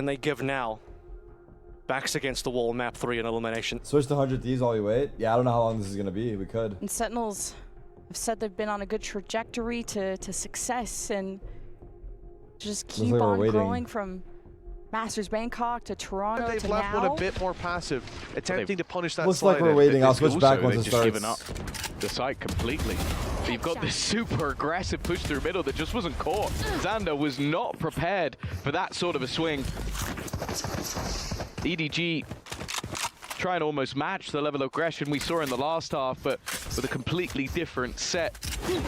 And they give now. Backs against the wall, map 3 in elimination. Switch to 100 Thieves while we wait. Yeah, I don't know how long this is going to be. We could. And Sentinels have said they've been on a good trajectory to success and just keep like on waiting. growing from Masters Bangkok to Toronto They've to left now. one a bit more passive, attempting to punish that Looks slide like we're in. waiting. I'll switch Also, back once they've it just given starts. up the site completely. You've got this super aggressive push through middle that just wasn't caught. Xander was not prepared for that sort of a swing. EDG trying to almost match the level of aggression we saw in the last half, but with a completely different set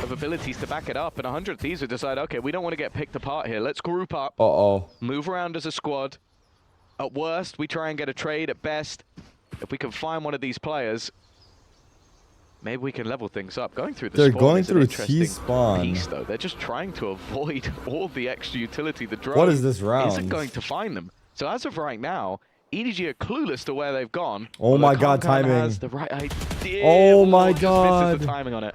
of abilities to back it up. And 100 Thieves have decided, okay, we don't want to get picked apart here. Let's group up, move around as a squad. At worst, we try and get a trade. At best, if we can find one of these players, maybe we can level things up. Going through the They're spawn going is an through interesting T-spawn. piece, though. They're just trying to avoid all the extra utility. The drone What is this round? isn't going to find them. So as of right now, EDG are clueless to where they've gone. Oh my god, Kankan timing. has the right idea. Oh my just god. misses the timing on it.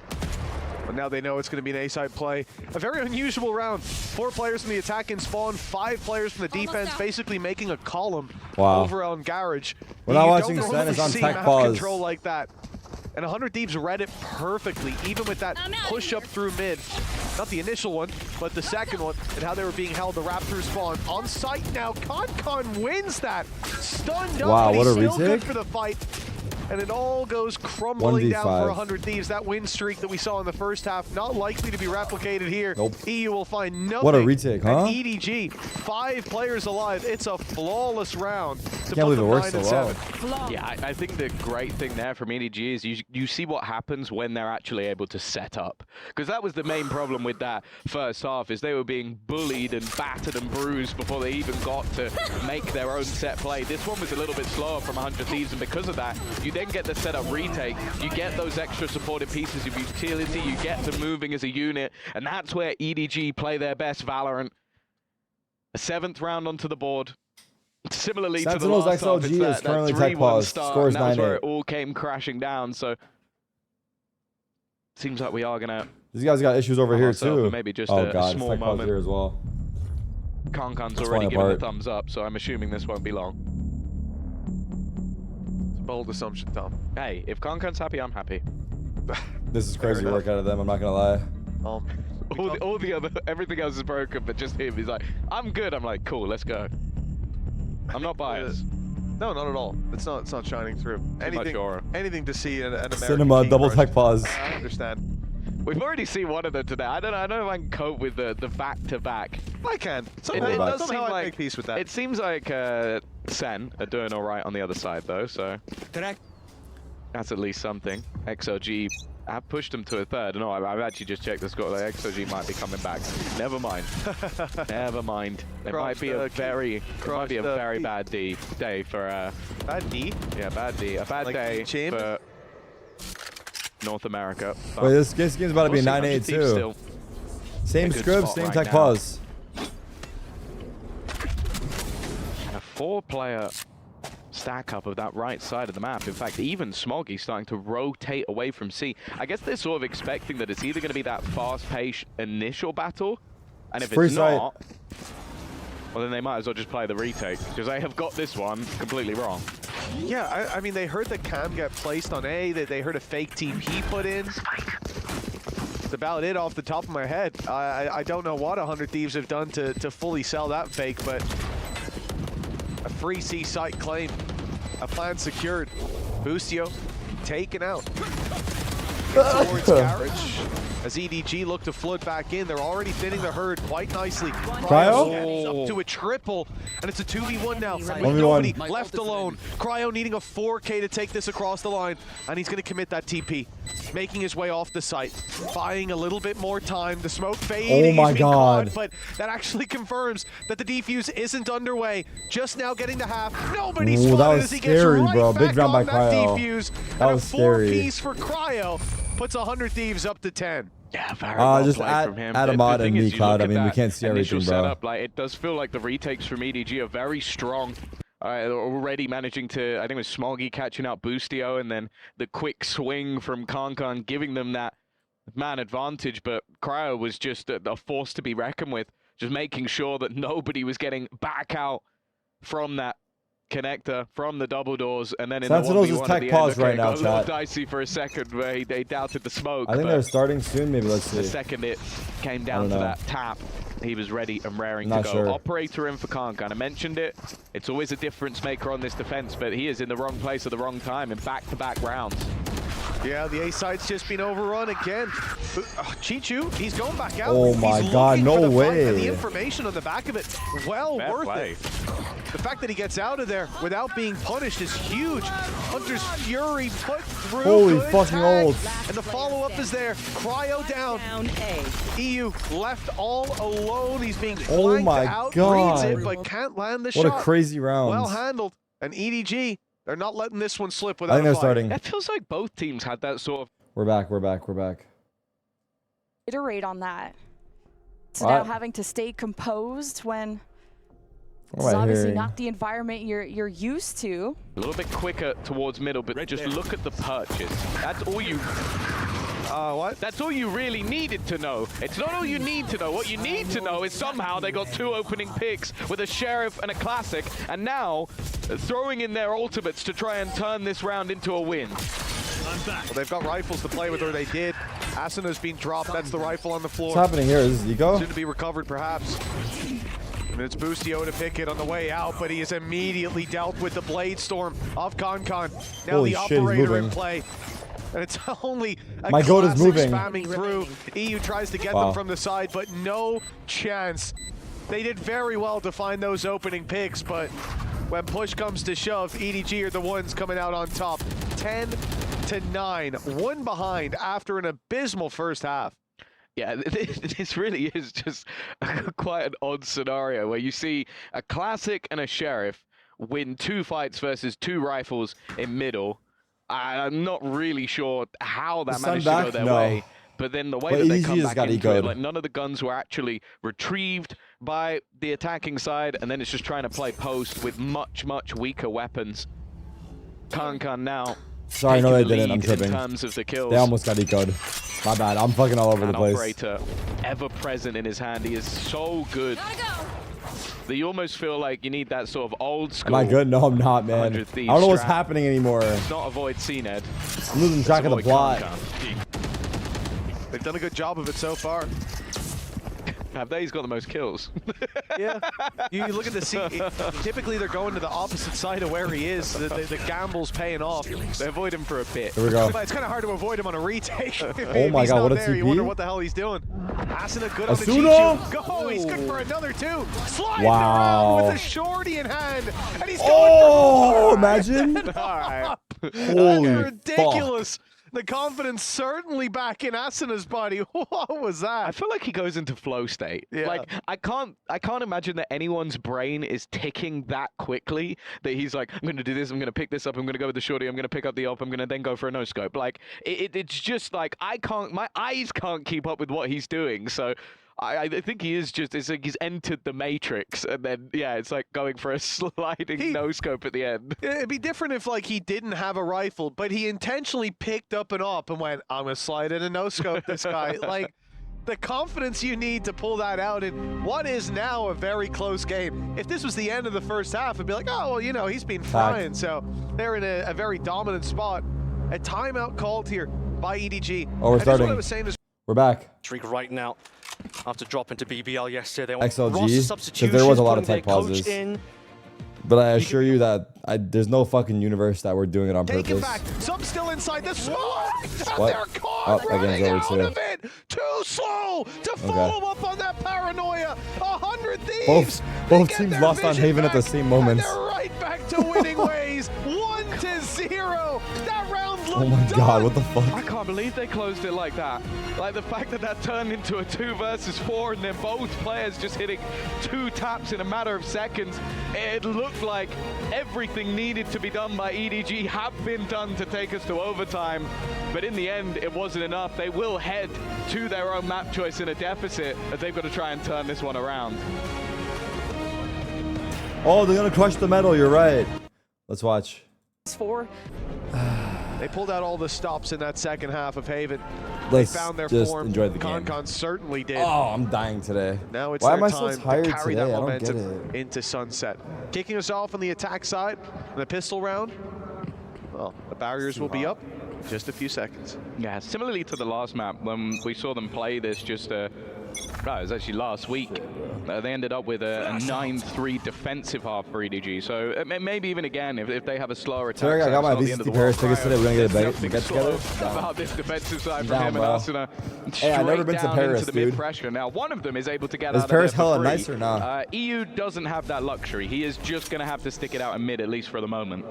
But now they know it's going to be an A-side play. A very unusual round. 4 players from the attack and spawn, 5 players from the defense, basically making a column over on Garage. We're not You watching don't Sen, it's on see tech map pause. control like that. And 100 Thieves read it perfectly, even with that push up through mid. Not the initial one, but the second one, and how they were being held to wrap through spawn. On site now, Kankan wins that. Stunned up, Wow, but what he's a still good retake. for the fight. And it all goes crumbling down for 1v5. 100 Thieves. That win streak that we saw in the first half, not likely to be replicated here. Nope. EU will find nothing. What a retake, huh? And EDG, 5 players alive. It's a flawless round. To Can't put believe it them works 9 so and well. 7. Yeah, I think the great thing there from EDG is you see what happens when they're actually able to set up. Because that was the main problem with that first half, is they were being bullied and battered and bruised before they even got to make their own set play. This one was a little bit slower from 100 Thieves, and because of that, you then get the setup retake, you get those extra supported pieces of utility, you get them moving as a unit, and that's where EDG play their best Valorant. A 7th round onto the board. Similarly Sentinels to the last half, XLG it's is currently that tech 3-1 pause. start, Scores and that's where 9-8. it all came crashing down, so seems like we are gonna These guys got issues over here ourselves, too. but maybe just Oh a god, small tech pause moment. here as well. Kankan's It's already falling given the apart. thumbs up, so I'm assuming this won't be long. It's a bold assumption, Tom. Hey, if Kankan's happy, I'm happy. This is crazy work out of them, I'm not gonna lie. All the other, everything else is broken, but just him. He's like, I'm good. I'm like, cool, let's go. I'm not biased. No, not at all. It's not shining through. Anything to see an American Cinema, King double rush. tech pause. I understand. We've already seen one of them today. I don't know if I can cope with the back-to-back. I can. It Somehow, does seem somehow I like make peace with that. It seems like Sen are doing all right on the other side though, so Tarik. that's at least something. XOG have pushed them to a 3rd. No, I've actually just checked the score. Like, XOG might be coming back. Never mind. Never mind. It might be a very bad day for Bad D? yeah, bad D. A bad Like day Jim? for North America. Wait, this game's about to be We'll see. 9-8 100 Thieves too. still Same a good script, spot same right tech now. pause. a 4-player stack up of that right side of the map. In fact, even Smoggy's starting to rotate away from C. I guess they're sort of expecting that it's either going to be that fast-paced initial battle, and if it's not, well, then they might as well just play the retake, because they have got this one completely wrong. Yeah, I mean, they heard the cam get placed on A, they heard a fake TP put in. That's about it off the top of my head. I don't know what 100 Thieves have done to fully sell that fake, but a free C site claim, a plan secured. Boostio taken out. Towards Garage. As EDG look to flood back in, they're already thinning the herd quite nicely. Cryo? Up to a triple, and it's a 2v1 now. With 1v1. nobody left alone. Cryo needing a 4K to take this across the line, and he's going to commit that TP. Making his way off the site, buying a little bit more time. The smoke fading. Oh my He's been god. caught, but that actually confirms that the defuse isn't underway. Just now getting the half. Nobody's Ooh, that spotted was as he gets scary, right bro. Big back round by on that Cryo. defuse. That and was a scary. 4-piece for Cryo puts 100 Thieves up to 10. Yeah, very well just played add from him. a The mod thing and is, me, you Cloud. look I at mean, we that can't see initial everything, bro. setup, like, it does feel like the retakes from EDG are very strong. Already managing to, I think it was Smoggy catching out Boostio, and then the quick swing from Kankan giving them that man advantage, but Cryo was just a force to be reckoned with, just making sure that nobody was getting back out from that connector, from the double doors, and then in Sentinels the 1v1 is at tech the pause end, right now, got a little chat. dicey for a second where they doubted the smoke. I think but they're starting soon. Maybe let's the see. second it came down to know. that tap, he was ready and raring to Not go. sure. Operator in for Khan, kind of mentioned it. It's always a difference maker on this defense, but he is in the wrong place at the wrong time in back-to-back rounds. Yeah, the A side's just been overrun again. Chichu, he's going back out. Oh He's my looking God, for no the fight, way. and the information on the back of it, well Fair worth play. it. The fact that he gets out of there without being punished is huge. Hunter's Fury put through. Holy good fucking tag. old. And the follow-up is there. Cryo down. EU left all alone. He's being Oh flanked my out. God. Reads it, but can't land the What shot. a crazy round. Well handled. And EDG, they're not letting this one slip I without think they're a fight. starting. It feels like both teams had that sort of We're back. We're back. We're back. Iterate on that. So What? now having to stay composed when What it's am I obviously hearing? not the environment you're used to. a little bit quicker towards middle, but just look at the purchase. That's all you What? That's all you really needed to know. It's not all you need to know. What you need to know is somehow they got 2 opening picks with a Sheriff and a Classic, and now throwing in their ultimates to try and turn this round into a win. Well, they've got rifles to play with, or they did. Asuna's been dropped. That's the rifle on the floor. What's happening here? Is this Eco? Soon to be recovered, perhaps. And it's Boostio to pick it on the way out, but he is immediately dealt with the Blade Storm of Concon. Now Holy the shit, he's operator in moving. play. And it's only a My goat is classic moving. spamming through. EU tries to get Wow. them from the side, but no chance. They did very well to find those opening picks, but when push comes to shove, EDG are the ones coming out on top. 10-9, one behind after an abysmal first half. Yeah, this really is just quite an odd scenario where you see a Classic and a Sheriff win 2 fights versus 2 rifles in middle. I'm not really sure how that Is Sun managed to back? go their No. way. But then the way But that they EDG come just back got into it, ecoed. like none of the guns were actually retrieved by the attacking side, and then it's just trying to play post with much, much weaker weapons. Kankan now Sorry, no, taking they the didn't. I'm lead in tripping. terms of the kills. They almost got ecoed. My bad. I'm fucking all over the An place. operator ever present in his hand. He is so good that you almost feel like you need that sort of old school. Am I good? No, I'm not, man. 100 I Thieves don't know what's strat. happening anymore. Not avoid CNED. I'm losing track of the Avoid plot. Kankan. They've done a good job of it so far. Have they? He's got the most kills. Yeah. You look at the scene. Typically, they're going to the opposite side of where he is. The gamble's paying off. They avoid him for a bit. Here we go. But it's kind of hard to avoid him on a retake. Oh my He's God, not what a there, You TP. wonder what the hell he's doing. Asuna good on the Asuna! Chichu. Go! He's good for another 2. Sliding Wow. around with a shorty in hand. And he's going Oh, for imagine. All right. Holy ridiculous. The confidence certainly back in Asuna's body. What was I that? feel like he goes into flow state. Yeah. Like I can't imagine that anyone's brain is ticking that quickly that he's like, I'm gonna do this, I'm gonna pick this up, I'm gonna go with the shorty, I'm gonna pick up the op, I'm gonna then go for a no scope. Like it's just like my eyes can't keep up with what he's doing. So I think he is just, it's like he's entered the matrix, and then yeah, it's like going for a sliding no scope at the end. It'd be different if like he didn't have a rifle, but he intentionally picked up an op and went, I'm gonna slide in a no scope this guy. Like the confidence you need to pull that out in what is now a very close game. If this was the end of the first half, it'd be like, oh well, you know, he's been frying. So they're in a very dominant spot. A timeout called here by EDG. Oh, we're And starting. What I was saying is We're back. Tarik right now after dropping to BBL yesterday. They want XLG, roster 'cause substitutions, there was a lot of putting tech their coach pauses. in. But I assure you that there's no fucking universe that we're doing it on take it purpose. back. Some still inside the smoke. And What? they're caught Oh, running again's over out too. of it. Too slow to follow up on that paranoia. 100 Thieves. Both They get teams their lost on vision Haven at the back, same moment. And they're right back to winning ways. 1-0. That round looked Oh my done. God, what the I fuck? can't believe they closed it like that. Like the fact that that turned into a 2 versus 4 and then both players just hitting 2 taps in a matter of seconds. It looked like everything needed to be done by EDG had been done to take us to overtime. But in the end, it wasn't enough. They will head to their own map choice in a deficit as they've got to try and turn this one around. Oh, they're gonna crush the metal. You're right. Let's watch. For They pulled out all the stops in that second half of Haven. let's found their just form. enjoy the game. Concon certainly did. Oh, I'm dying today. Now it's Why their am I so time tired to carry today? that I don't get momentum it. into sunset. Kicking us off on the attack side, the pistol round. Well, the barriers will be up in just a few seconds. Yeah, similarly to the last map, when we saw them play this just it was actually last week. They ended up with a 9-3 defensive half for EDG. So maybe even again, if they have a slower attack, Tarik, I got my it's not the end of VCT the world. Paris tickets today. We're gonna get a get together. About this defensive side from Down, him bro. and Asuna. Hey, I've never been to Straight down Paris, into the dude. mid-pressure. Now, one of them is able to get Is out Paris of there for hella free. nice or nah? EU doesn't have that luxury. He is just going to have to stick it out in mid, at least for the moment.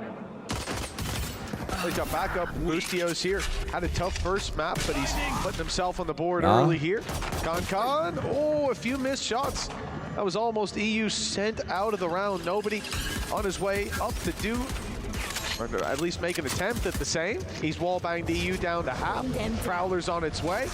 He's got backup. Boostio's here. Had a tough first map, but he's putting himself on the board early here. Concon, oh, a few missed shots. That was almost EU sent out of the round. Nobody on his way up to do, or at least make an attempt at the same. He's wall-banged EU down to half. Prowler's on its way.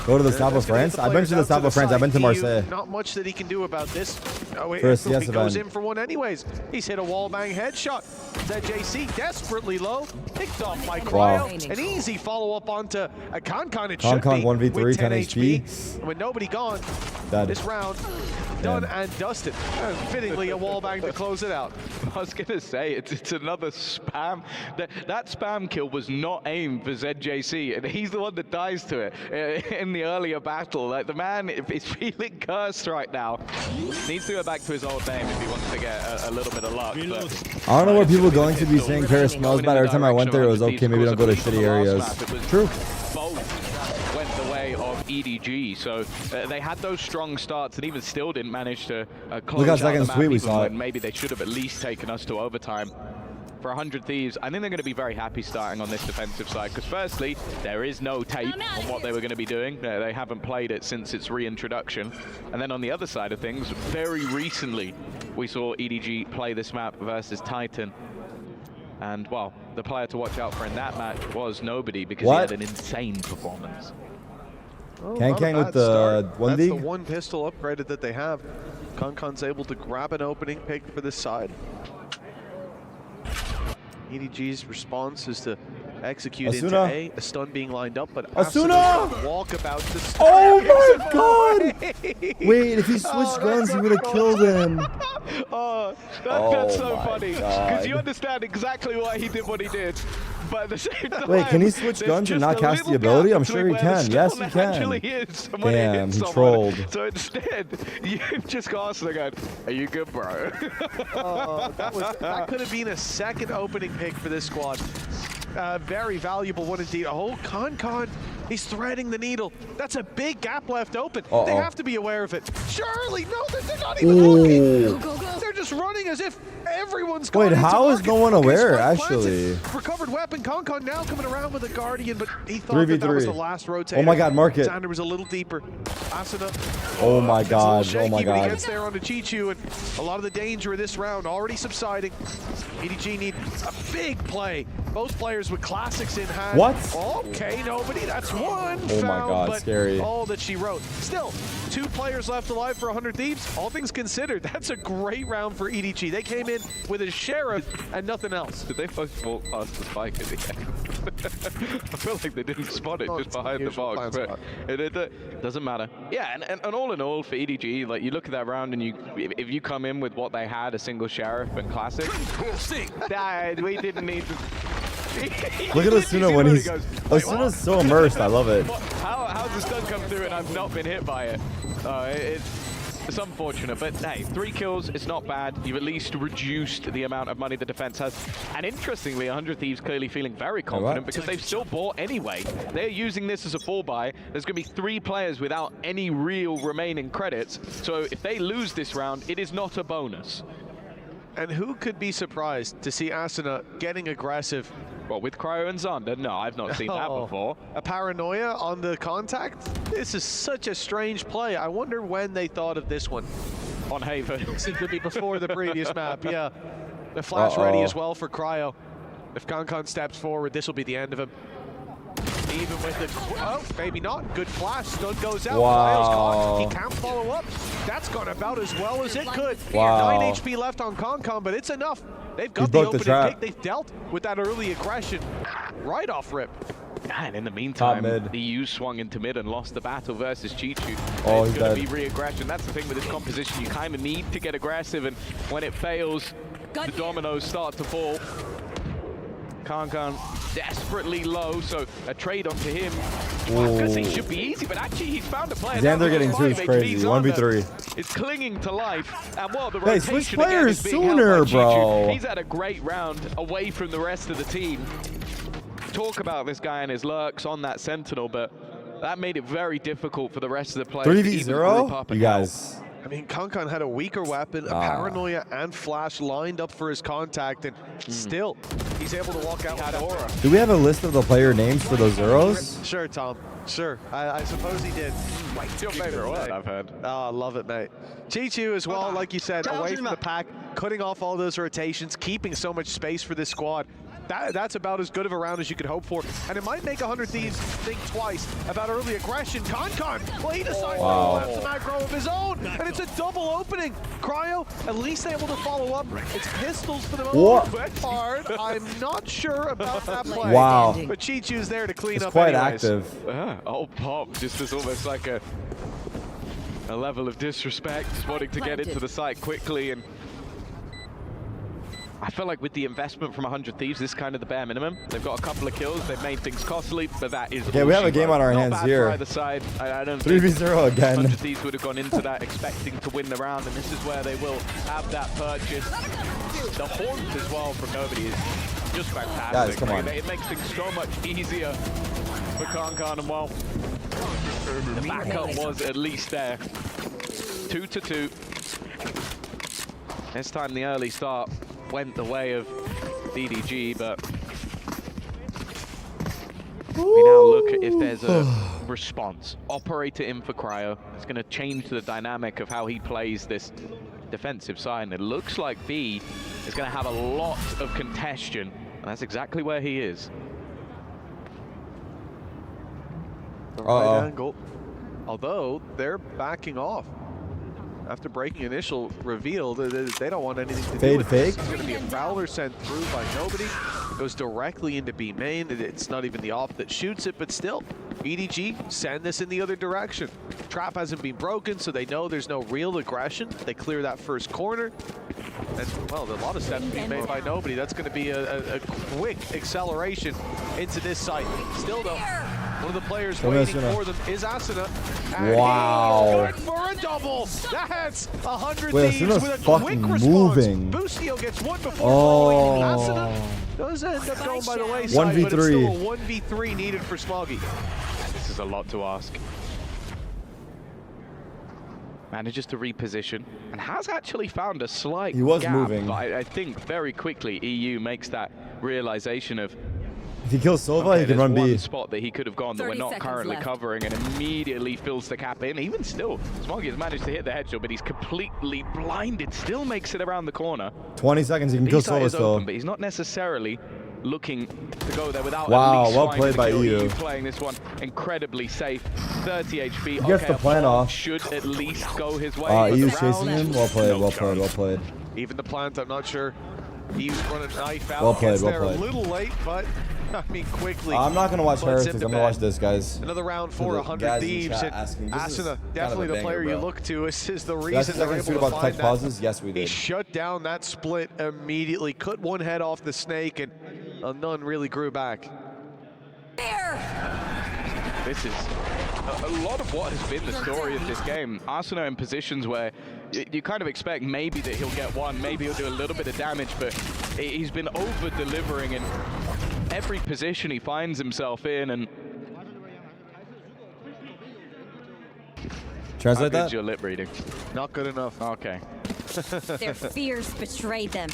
Go to the South of That's gonna France. get the I've been to the players out South of France. I've been to side. EU, Marseille. Not much that he can do about this. Oh, wait, For a he CS goes event. in for one anyways. He's hit a wall-bang headshot. ZJC desperately low. Picked off by Wow. Cryo. An easy follow-up onto a Concon. It Concon should be 1v3, with 10 HP. And with nobody gone, Dead. this round done and dusted. Fittingly, a wall-bang to close it out. I was going to say, it's another spam. That spam kill was not aimed for ZJC, and he's the one that dies to it in the earlier battle. Like, the man is feeling cursed right now. Needs to go back to his old name if he wants to get a little bit of luck. But I don't know what people are going to be saying Paris smells bad. Every time I went there, it was okay. Maybe don't go to shitty areas. True. Both went the way of EDG, so they had those strong starts and even still didn't manage to close Look how out second the map, sweet we even saw when it. maybe they should have at least taken us to overtime. For 100 Thieves, I think they're going to be very happy starting on this defensive side, because firstly, there is no tape on what they were going to be doing. They haven't played it since its reintroduction. And then on the other side of things, very recently, we saw EDG play this map versus Titan. And, well, the player to watch out for in that match was nobody, because he had an insane performance. Oh, Kang not a Kang with bad the start. one That's league? the one pistol upgraded that they have. Concon's able to grab an opening pick for this side. EDG's response is to execute into Asuna. A stun being lined up, but Asuna! walkabout to stun. Oh my god! Wait, if he switched guns, he would have killed him. Oh, that's so my funny. God. Because you understand exactly why he did what he did. But at the same time, Wait, can he switch there's guns and just not a cast the little ability? gap I'm sure between he where the can. Yes, stun he can. actually is and when it Damn, hits he someone. trolled. So instead, you've just got us and going, are you good, bro? That could have been a second opening pick for this squad. Very valuable one indeed. Oh, Concon, he's threading the needle. That's a big gap left open. Uh-oh. They have to be aware of it. Surely, no, they're not even looking. They're just running as if everyone's going Wait, into how is market. no one Okay, aware, spike actually? planted. Recovered weapon. Concon now coming around with a Guardian, but he thought that was the 3v3. last rotator. Oh my god, market. Xander was a little deeper. Asuna. Oh my It's a little god, shaky, oh my but he god. gets there on the Chichu, and a lot of the danger of this round already subsiding. EDG need a big play. Both players with classics in hand. What? Okay, nobody. That's one. Oh my found, god, but scary. all that she wrote. Still, 2 players left alive for 100 Thieves. All things considered, that's a great round for EDG. They came in with a sheriff and nothing else. Did they both walk past the spike at the end? I feel like they didn't spot it Not just behind the usual box, blind but spot. it doesn't matter. Yeah, and all in all, for EDG, like, you look at that round and if you come in with what they had, a single sheriff and classic, we didn't need to. Look at Asuna when he's... Goes, "Wait, what?" Asuna's so immersed, I love it. How's the stun come through and I've not been hit by it? It's unfortunate, but hey, 3 kills, it's not bad. You've at least reduced the amount of money the defense has. And interestingly, 100 Thieves clearly feeling very confident because they've still bought anyway. They're using this as a fall buy. There's going to be 3 players without any real remaining credits. So if they lose this round, it is not a bonus. And who could be surprised to see Asuna getting aggressive? Well, with Cryo and Xander, no, I've not seen that before. A paranoia on the contact? This is such a strange play. I wonder when they thought of this one. On Haven. It could be before the previous map, yeah. The flash ready as well for Cryo. If Concon steps forward, this will be the end of him. Even with the... Oh, maybe not. Good flash. Stun goes out. Cryo's caught. He can't follow up. That's gone about as well as it could. Wow. 9 HP left on Concon, but it's enough. They've got He's the broke the opening trap. pick. They've dealt with that early aggression right off rip. And in the meantime, mid. the EU swung into mid and lost the battle versus Chichu. Oh, it's he's going dead. to be re-aggression. That's the thing with this composition. You kind of need to get aggressive, and when it fails, the dominoes start to fall. Kankan desperately low, so a trade onto him. Because he should be easy, but actually he's found a player. Xander getting 2 is crazy. 1v3. It's clinging to life, and what the Hey, rotation switch again players is being held by sooner, Chichu. bro. He's had a great round away from the rest of the team. Talk about this guy and his lurks on that Sentinel, but that made it very difficult for the rest of the players to even group 3v0? up You and guys. I mean, Kankan had a weaker weapon, a paranoia and flash lined up for his contact, and still, he's able to walk out with aura. Do we have a list of the player names for those Zeros? Sure, Tom. Sure. I suppose he did. It's your favorite one, I've heard. Oh, I love it, mate. Chichu as well, like you said, away from the pack, cutting off all those rotations, keeping so much space for this squad. That's about as good of a round as you could hope for. And it might make 100 Thieves think twice about early aggression. Kankan, well, he decides to go after macro of his own. And it's a double opening. Cryo, at least able to follow up. It's pistols for the moment. What? Hard. I'm not sure about that play. Wow. But Chichu's there to clean It's up quite anyways. active. Oh, Pop, just as almost like a level of disrespect, just wanting to get into the site quickly. And I feel like with the investment from 100 Thieves, this is kind of the bare minimum. They've got a couple of kills, they've made things costly, but that is Yeah, we have a game on our Not hands bad here. For either side. I don't think 3v0 again. 100 Thieves would have gone into that expecting to win the round, and this is where they will have that purchase. The haunt as well from Nobody is just fantastic. Guys, come on. It makes things so much easier for Kankan, and well, the backup was at least there. 2-2. This time the early start went the way of EDG, but we now look at if there's a response. Operator in for Cryo. It's going to change the dynamic of how he plays this defensive side, and it looks like B is going to have a lot of congestion, and that's exactly where he is. The right angle. Although they're backing off. After breaking initial reveal, they don't want anything to do with this. It's going to be a Prowler sent through by Nobody. Goes directly into B main. It's not even the op that shoots it, but still, EDG send this in the other direction. Trap hasn't been broken, so they know there's no real aggression. They clear that first corner. And, well, a lot of steps being made by Nobody. That's going to be a quick acceleration into this site. Still, though, one of the players waiting for them is Asuna. And wow. he's good for a double. That's 100 Wait, Thieves Asuna's with a fucking quick response. moving. Boostio gets one before falling. Asuna does end up going by the wayside, 1v3. but it's still a 1v3 needed for Smoggy. This is a lot to ask. Manages to reposition and has actually found a slight gap, moving. but I think very quickly EU makes that realization of If he kills Sova, he can run one B. spot that he could have gone that we're not currently covering, and immediately fills the cap in. Even still, Smoggy has managed to hit the headshot, but he's completely blinded. Still makes it around the corner. 20 seconds, he can kill B-side Sova is still. open, but he's not necessarily looking to go there without Wow, at least well trying played to by kill EU. Playing this one incredibly safe. 30 HP. He gets the plan off. Should at least go his way. but EU's the chasing round- him. Well played, No well played, chance. well played. Even the plant, I'm not sure. He was running knife out. Well played, Gets well there played. a little late, but I mean quickly. I'm not going to watch puts Heretics, him I'm to going to watch bed. this, guys. Another round for The 100 guys in Thieves. chat And asking, this is Asuna, kind of definitely a the banger, player you bro. look to. Is the That's reason the they're second able tweet to about find tech that. pauses? Yes, we He did. shut down that split immediately, cut one head off the snake, and none really grew back. This is a lot of what has been the story of this game. Arsenal in positions where you kind of expect maybe that he'll get one, maybe he'll do a little bit of damage, but he's been over-delivering in every position he finds himself in. And Translate how good's that? your lip reading? Not good enough. Okay. Their fears betrayed them.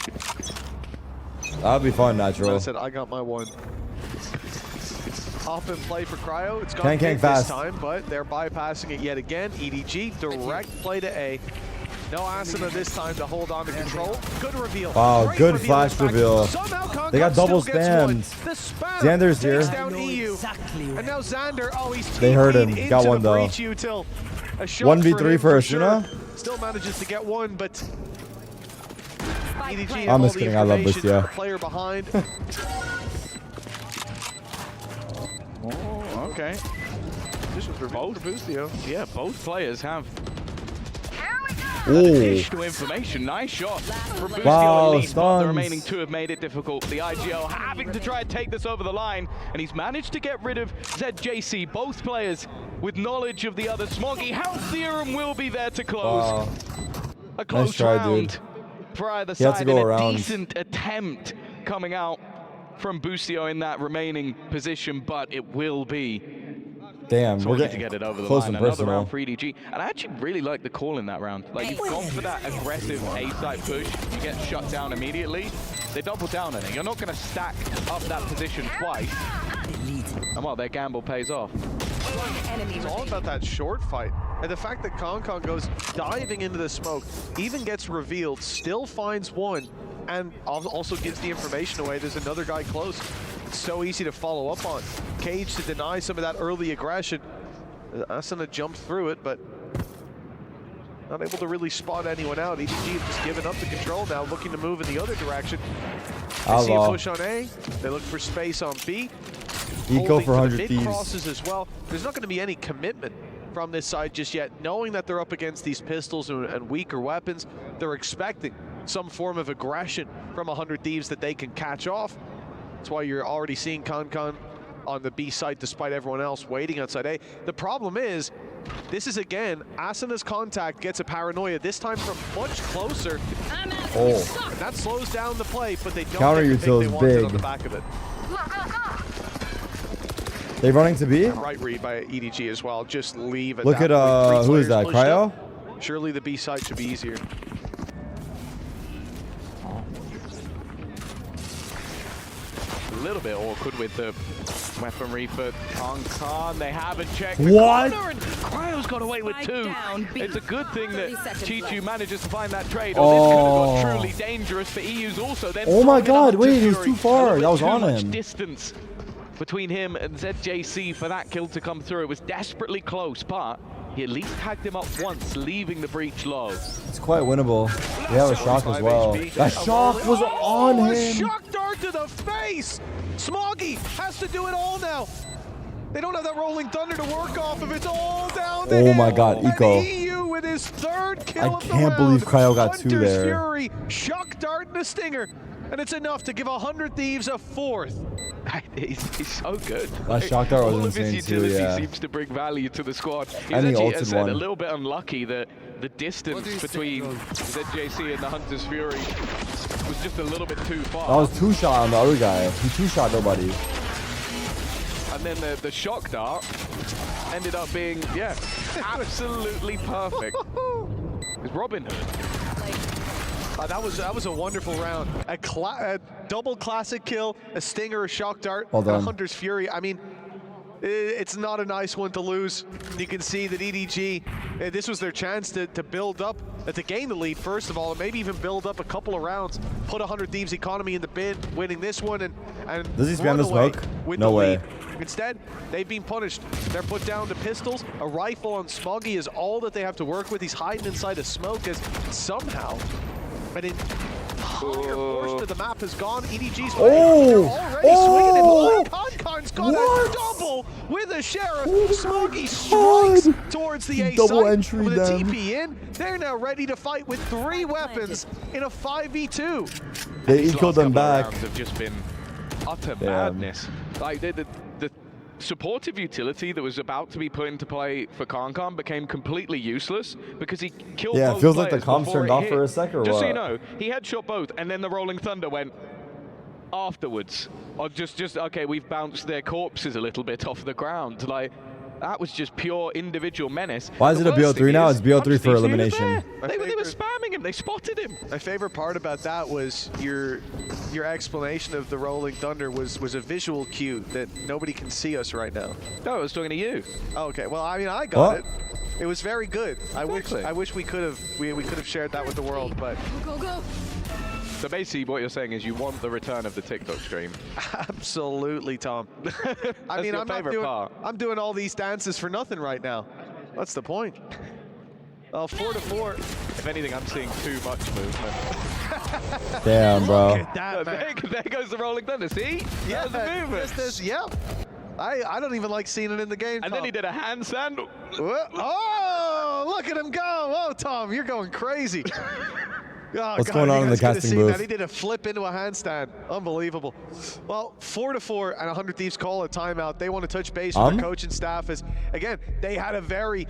That'll be fun, I natural. said I got my one. Off and play for Cryo. It's gone Can't big fast. this time, but they're bypassing it yet again. EDG, direct play to A. No Asuna this time to hold on to control. Good reveal. Wow, Great good reveal, flash in fact. reveal. Somehow Kankan They got double still gets one. spams. The spam Xander's takes here. down EU. And now Xander, oh, he's They heard him. TP'd Got into one, the though. breach util. A shot 1v3 him for sure. Asuna? Still manages to get one, but EDG I'm have just all the kidding, I love information, Boostio. the player behind. Oh, okay. This was revealed for Boostio. Yeah, both players have Ooh. additional information. Nice shot from Boostio Wow, at least, but the stuns. remaining two have made it difficult. The IGL having to try and take this over the line, and he's managed to get rid of ZJC. Both players with knowledge of the other. Smoggy, Health Theorem will be there to close. Wow. A close Nice try, round dude. for either He had to side, go and a around. decent attempt coming out from Boostio in that remaining position, but it will be Damn, we're Smoggy to getting get it over the close line. and Another personal. round for EDG, and I actually really like the call in that round. Like, you've gone for that aggressive A-side push, you get shut down immediately. They double down on it. You're not going to stack up that position twice. And well, their gamble pays off. It's all about that short fight. And the fact that Concon goes diving into the smoke, even gets revealed, still finds one, and also gives the information away. There's another guy close. It's so easy to follow up on. Cage to deny some of that early aggression. Asuna jumped through it, but not able to really spot anyone out. EDG have just given up the control now, looking to move in the other direction. They see a push on A. They look for space on B. Eco for 100 mid Thieves. crosses as well. There's not going to be any commitment from this side just yet. Knowing that they're up against these pistols and weaker weapons, they're expecting some form of aggression from 100 Thieves that they can catch off. That's why you're already seeing Concon on the B side despite everyone else waiting outside A. The problem is, this is again, Asuna's contact gets a paranoia, this time from much closer. Oh. And that slows down the play, but they don't Counter get the pick util they is wanted on big. the back of it. They running to B? Right read by EDG as well. Just leave at Look that at point. who Three is that? players pushed Cryo? up. Surely the B side should be easier. A little bit awkward with the weaponry for Concon. They haven't checked. What? The corner, and Cryo's got away with two. Down, B. It's a good thing that 30 seconds Chichu left. manages to find that trade, or this could have got Oh. truly dangerous for EU's also. Then Oh my throwing it God, up wait, to he was Fury. too far. A little That was bit too on much him. distance between him and ZJC for that kill to come through. It was desperately close, but he at least tagged him up once, leaving the breach low. It's quite winnable. We have a shock as well. That shock was on A him. shock dart to the face! Smoggy has to do it all now. They don't have that rolling thunder to work off of. It's all down to Oh him. my God, And Eco. EU with his third kill I of the can't believe round. Cryo got two Hunter's there. Fury, shock dart and a stinger. And it's enough to give 100 Thieves a fourth. He's so good. That shock dart was all of his insane too, utility yeah. seems to bring value to the squad. He's And he actually, as ulted I said, one. a little bit unlucky that the distance between ZJC and the Hunter's Fury was just a little bit too far. That was two shot on the other guy. He two shot nobody. And then the shock dart ended up being, yeah, absolutely perfect. It's Robin Hood. That was a wonderful round. A double classic kill, a stinger, a shock dart, Well and a done. Hunter's Fury. I mean, it's not a nice one to lose. You can see that EDG, this was their chance to build up, to gain the lead first of all, and maybe even build up a couple of rounds, put 100 Thieves economy in the bin, winning this one, and Does he spam run the away smoke? with No the way. lead. Instead, they've been punished. They're put down to pistols. A rifle on Smoggy is all that they have to work with. He's hiding inside a smoke as somehow an entire portion of the map has gone EDG's way. Oh! They're already swinging it. Oh! Concon's got What? a double with a Sheriff. Oh my Smoggy strikes God. towards the A Double site entry with a them. TP in. They're now ready to fight with 3 weapons in a 5v2. They These ecoed last them couple of back. rounds have just been utter Damn. madness. Like the supportive utility that was about to be put into play for Concon became completely useless because he killed Yeah, it both feels like the players comms before turned it off hit. for a sec or Just so you what? know, he had shot both, and then the Rolling Thunder went afterwards. Or just okay, we've bounced their corpses a little bit off the ground. Like, that was just pure individual menace. Why is The it a worst BO3 thing now? is, It's BO3 for Hunter's Thieves elimination. there. My They were favorite- spamming him. They spotted him. My favorite part about that was your explanation of the Rolling Thunder was a visual cue that nobody can see us right now. No, I was talking to you. Oh, okay, well, I mean, I got What? it. It was very good. Exactly. I wish we could have shared that with the world, but Go, go. So basically, what you're saying is you want the return of the TikTok stream. absolutely, Tom. I mean, your favorite part. I'm doing all these dances for nothing right now. What's the point? 4-4. If anything, I'm seeing too much movement. Damn, bro. Look at that, man. There goes the Rolling Thunder. See? Yeah, There's the movement. Yep. I don't even like seeing it in the game. And then he did a handstand. Oh, look at him go. Oh, Tom, you're going crazy. Oh, What's going on in the casting booth? That. He did a flip into a handstand. Unbelievable. Well, 4-4 and 100 Thieves call a timeout. They want to touch base with their coach and staff as, again, they had a very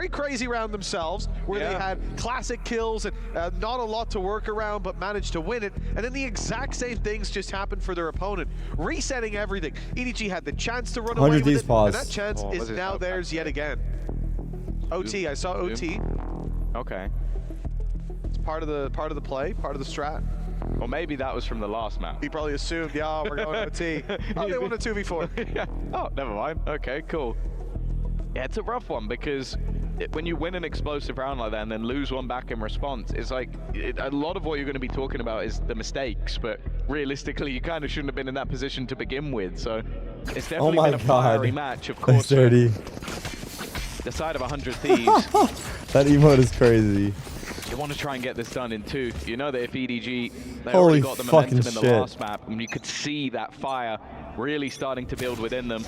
crazy round themselves where they had classic kills and not a lot to work around, but managed to win it. And then the exact same things just happened for their opponent, resetting everything. EDG had the chance to run away with it, and that chance is now theirs yet again. OT, I saw OT. Okay. Part of the play, part of the strat. Or maybe that was from the last map. He probably assumed, yeah, we're going OT. Oh, they won a 2v4. Yeah. Oh, never mind. Okay, cool. Yeah, it's a rough one because when you win an explosive round like that and then lose one back in response, it's like a lot of what you're going to be talking about is the mistakes, but realistically, you kind of shouldn't have been in that position to begin with. So it's definitely been a fiery match, of course. That's dirty. The side of 100 Thieves. That emote is crazy. You want to try and get this done in 2. You know that if EDG, they already got the momentum in the last map, and you could see that fire really starting to build within them.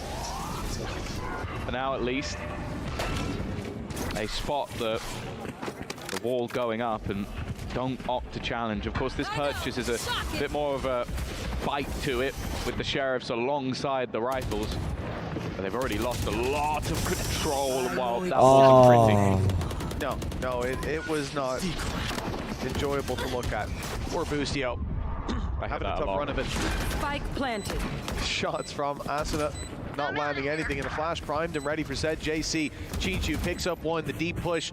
But now at least, they spot the wall going up and don't opt to challenge. Of course, this purchase is a bit more of a fight to it with the sheriffs alongside the rifles. But they've already lost a lot of control while that wasn't pretty. No, it was not enjoyable to look at. Poor Boostio. Having a tough run of it. Spike planted. Shots from Asuna, not landing anything in a flash, primed and ready for set. JC, Chichu picks up one, the deep push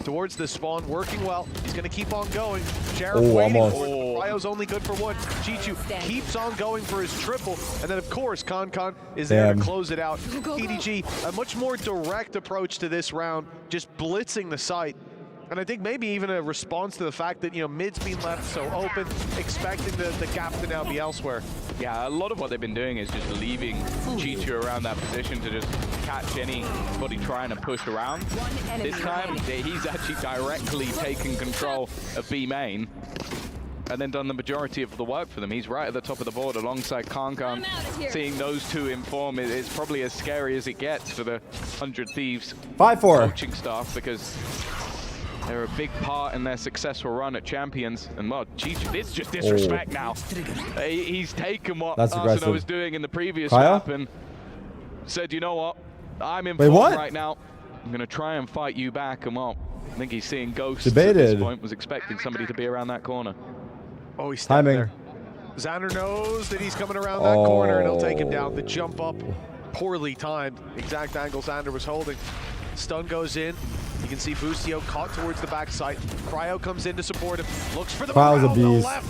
towards the spawn, working well. He's going to keep on going. Sheriff waiting for it. Cryo's only good for one. Chichu keeps on going for his triple, and then of course Con is there to close it out. EDG, a much more direct approach to this round, just blitzing the site. And I think maybe even a response to the fact that, you know, mid's been left so open, expecting the gap to now be elsewhere. Yeah, a lot of what they've been doing is just leaving Chichu around that position to just catch anybody trying to push around. This time, he's actually directly taken control of B main and then done the majority of the work for them. He's right at the top of the board alongside Con. Seeing those two in form is probably as scary as it gets for the 100 Thieves 5-4 coaching staff, because they're a big part in their successful run at Champions. And well, Chichu, it's just disrespect now. He's taken what Arsenal was doing in the previous map and said, you know what, I'm in form right now. I'm going to try and fight you back. And well, I think he's seeing ghosts at this point. Was expecting somebody to be around that corner. Oh, he's standing there. Xander knows that he's coming around that corner and he'll take him down. The jump up, poorly timed. Exact angle Xander was holding. Stun goes in. You can see Boostio caught towards the backside. Cryo comes in to support him. Looks for the morale on the left.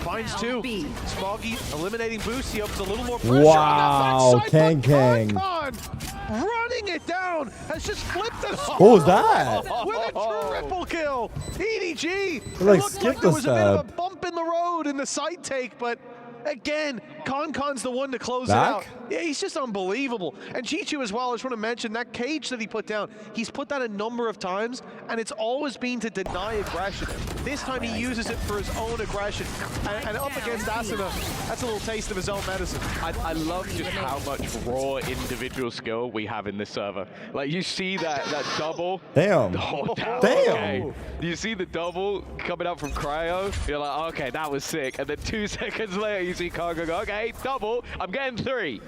Finds two. Smoggy eliminating Boostio. Puts a little more pressure on that backside. Kang. Running it down. Has just flipped it off. What was that? With a triple kill. EDG. It looked like there was a bit of a bump in the road in the side take, but again, Con's the one to close it out. Yeah, he's just unbelievable. And Chichu as well, I just want to mention that cage that he put down. He's put that a number of times, and it's always been to deny aggression. This time he uses it for his own aggression. And up against Asuna, that's a little taste of his own medicine. I love just how much raw individual skill we have in this server. Like, you see that double. Damn. Oh, damn. Okay. You see the double coming out from Cryo. You're like, okay, that was sick. And then 2 seconds later, you see Cargo go, okay, double, I'm getting 3.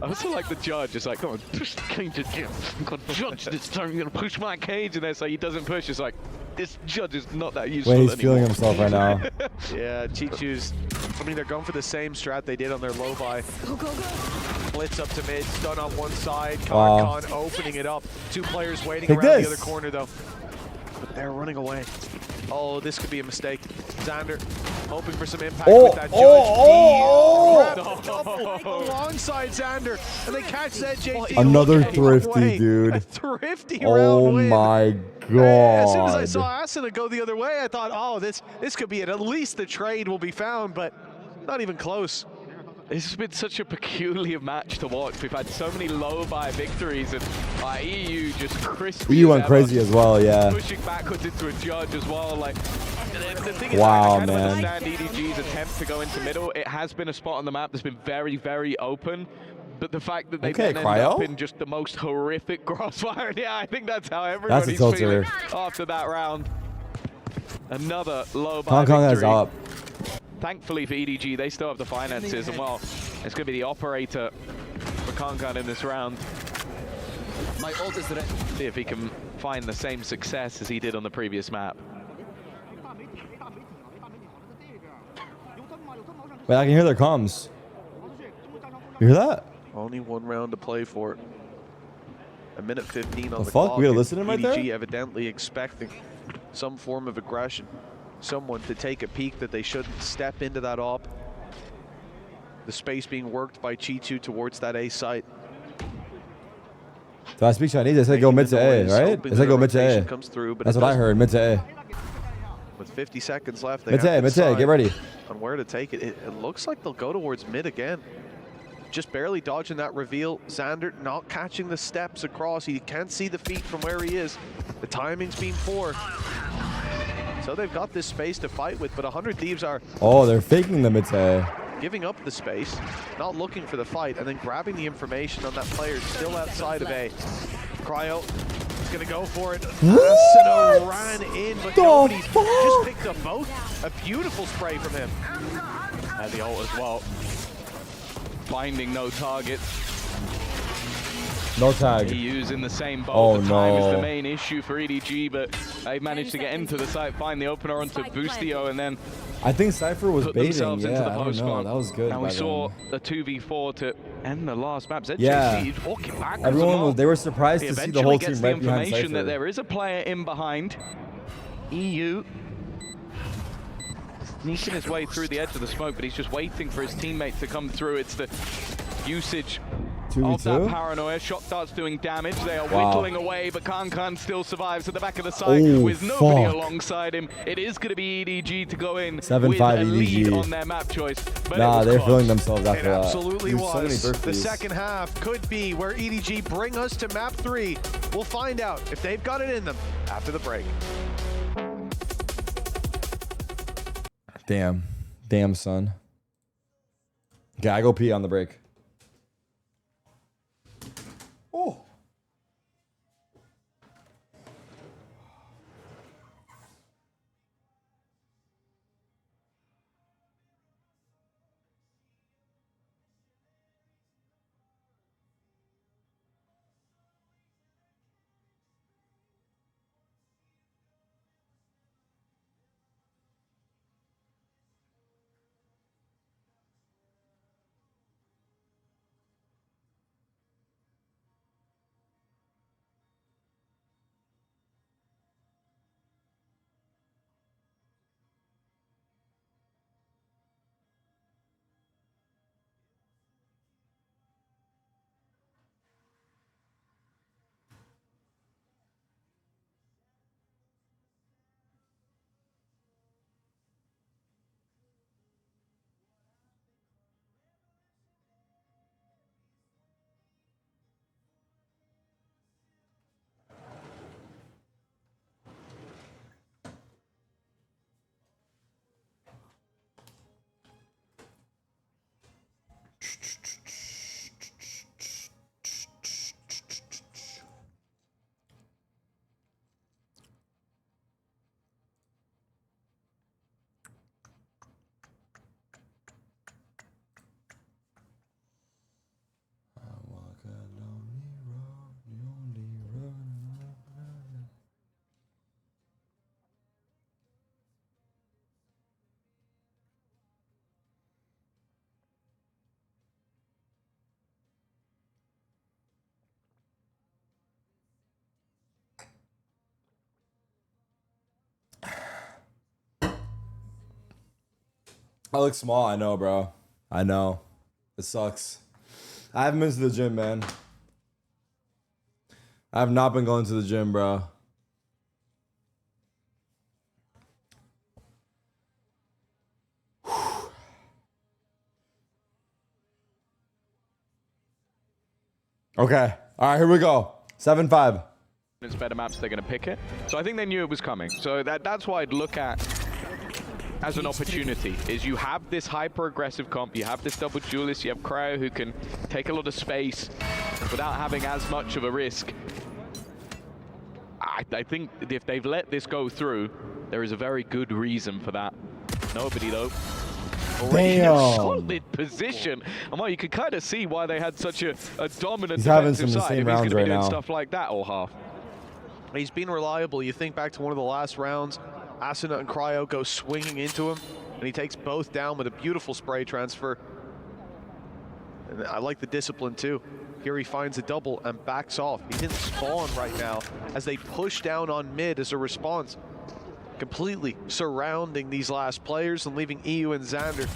I also like the judge. It's like, come on, push the cage again. I'm going to judge this time. You're going to push my cage. And then so he doesn't push. It's like, this judge is not that useful anymore. He's anymore. feeling himself right now. Yeah, Chichu's, I mean, they're going for the same strat they did on their low buy. Blitz up to mid, stun on one side. Con opening it up. 2 players waiting around the other corner, though. But they're running away. Oh, this could be a mistake. Xander hoping for some impact with that judge. Alongside Xander, and they catch that JT. Another thrifty, dude. A thrifty round win. Oh my god. As soon as I saw Asuna go the other way, I thought, oh, this could be it. At least the trade will be found, but not even close. This has been such a peculiar match to watch. We've had so many low-buy victories, and EU just crispy. EU went crazy as well, yeah. Pushing backwards into a judge as well. Like, the thing is, Wow, I kind of man. understand EDG's attempt to go into middle. It has been a spot on the map that's been very, very open. But the fact that they then ended up in just the most horrific crossfire, yeah, I think that's how everybody's feeling after that round. Another low by victory. Up. Thankfully for EDG, they still have the finances, and well, it's going to be the operator for Kankan in this round. My ult is ready. See if he can find the same success as he did on the previous map. Wait, I can hear their comms. You hear that? Only one round to play for it. A minute 15 on the fuck? clock. We gotta listen to him right there? EDG evidently expecting some form of aggression. Someone to take a peek that they shouldn't step into that op. The space being worked by Chi2 towards that A site. So I speak Chinese. They said go mid to A, right? They said go mid to A. Comes through, but that's what I heard, mid to A. With 50 seconds left, they mid to A, get ready. On where to take it. It looks like they'll go towards mid again. Just barely dodging that reveal. Xander not catching the steps across. He can't see the feet from where he is. The timing's been poor. So they've got this space to fight with, but 100 Thieves are... Oh, they're faking the mid to A. Giving up the space, not looking for the fight, and then grabbing the information on that player still outside of A. Cryo is going to go for it. Asino ran in, but nobody's just picked up both. A beautiful spray from him. And the ult as well. Finding no target. No tag. He using the same bolt. The time is the main issue for EDG, but they've managed to get into the site, find the opener onto Boostio, and then I think Cypher was put baiting. themselves into the post spawn. That was good. And we saw a 2v4 to end the last map. ZJC Yeah. walking back. Everyone was, they were surprised to see the whole team right behind Cypher. That there is a player in behind. EU sneaking his way through the edge of the smoke, but he's just waiting for his teammate to come through. It's the usage of that paranoia. Shot darts doing damage. They are whittling away, but Kankan still survives at the back of the site with nobody alongside him. It is going to be EDG to go in with a lead on their map choice. But nah, they're feeling themselves after that. It absolutely was. The second half could be where EDG bring us to map 3. We'll find out if they've got it in them after the break. Damn. Damn, son. Okay, I go pee on the break. Oh. I look small, I know, bro. I know. It sucks. I haven't been to the gym, man. I have not been going to the gym, bro. Okay. All right, here we go. 7-5. It's better maps, they're going to pick it. So I think they knew it was coming. So that's why I'd look at as an opportunity. Is you have this hyper-aggressive comp, you have this double duelist, you have Cryo who can take a lot of space without having as much of a risk. I think if they've let this go through, there is a very good reason for that. Nobody though. Already in a solid position. And well, you can kind of see why they had such a dominant defensive side if he's going to be doing stuff like that all half. He's been reliable. You think back to one of the last rounds, Asuna and Cryo go swinging into him, and he takes both down with a beautiful spray transfer. And I like the discipline too. Here he finds a double and backs off. He's in spawn right now as they push down on mid as a response, completely surrounding these last players and leaving EU and Xander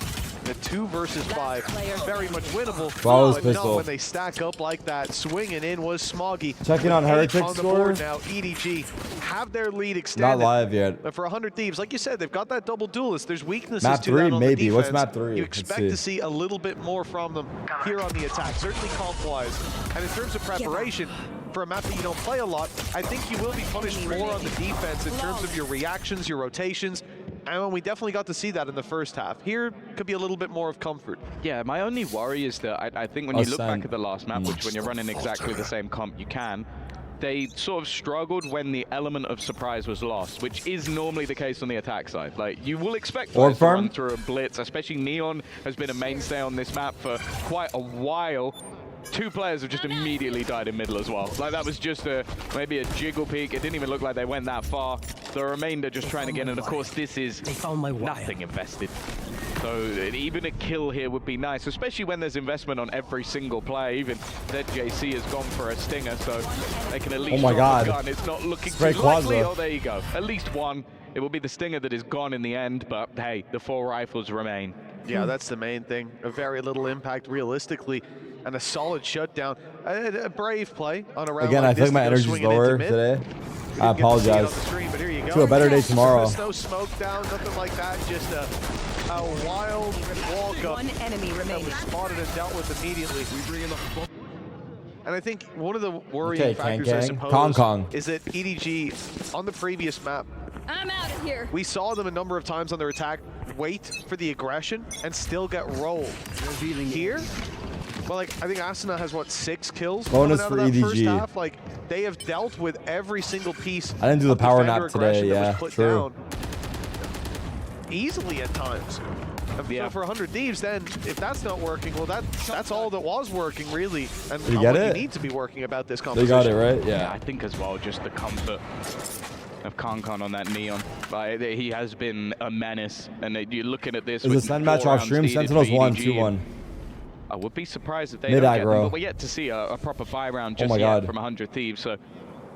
in a 2 versus 5. Very much winnable, but not when they stack up like that. Swinging in was Smoggy. Checking on Heretic score. Now EDG have their lead extended. Not live yet. But for 100 Thieves, like you said, they've got that double duelist. There's weaknesses map to 3, that on maybe. the What's defense. map 3? You expect to see a little bit more from them here on the attack, certainly comp-wise. And in terms of preparation, for a map that you don't play a lot, I think you will be punished more on the defense in terms of your reactions, your rotations, and we definitely got to see that in the first half. Here could be a little bit more of comfort. Yeah, my only worry is that I think when you look back at the last map, which when you're running exactly the same comp, you can, they sort of struggled when the element of surprise was lost, which is normally the case on the attack side. Like, you will expect players to run through a blitz, especially Neon has been a mainstay on this map for quite a while. 2 players have just immediately died in middle as well. Like, that was just maybe a jiggle peek. It didn't even look like they went that far. The remainder just trying to get in, and of course this is nothing invested. So even a kill here would be nice, especially when there's investment on every single player. Even ZJC has gone for a stinger, so they can at least drop the gun. It's not looking too likely. Oh, there you go. At least one. It will be the stinger that is gone in the end, but hey, the 4 rifles remain. Yeah, that's the main thing. A very little impact realistically, and a solid shutdown. A brave play on a round again, like I feel like my energy's lower today. I apologize. To a better day tomorrow. There's no smoke down, nothing like that. Just a wild walk up. One enemy remaining. That was spotted and dealt with immediately. And I think one of the worrying factors, I suppose, is that EDG on the previous map, I'm out of here. we saw them a number of times on their attack wait for the aggression and still get rolled. Here, well, like, I think Asuna has, what, 6 kills? Bonus for EDG. First half. Like, they have dealt with every single piece. I didn't do the power nap today, yeah, true. Easily at times. So for 100 Thieves, then, if that's not working, well, that's all that was working, really. And you get it? You need to be working about this competition. They got it, right? Yeah, I think as well, just the comfort of Kankan on that Neon. Like, he has been a menace, and you're looking at this. Is the Send match off stream? Sentinels 1, 2-1. I would be surprised if they don't get them, but we're yet to see a proper 5 round just yet from 100 Thieves. So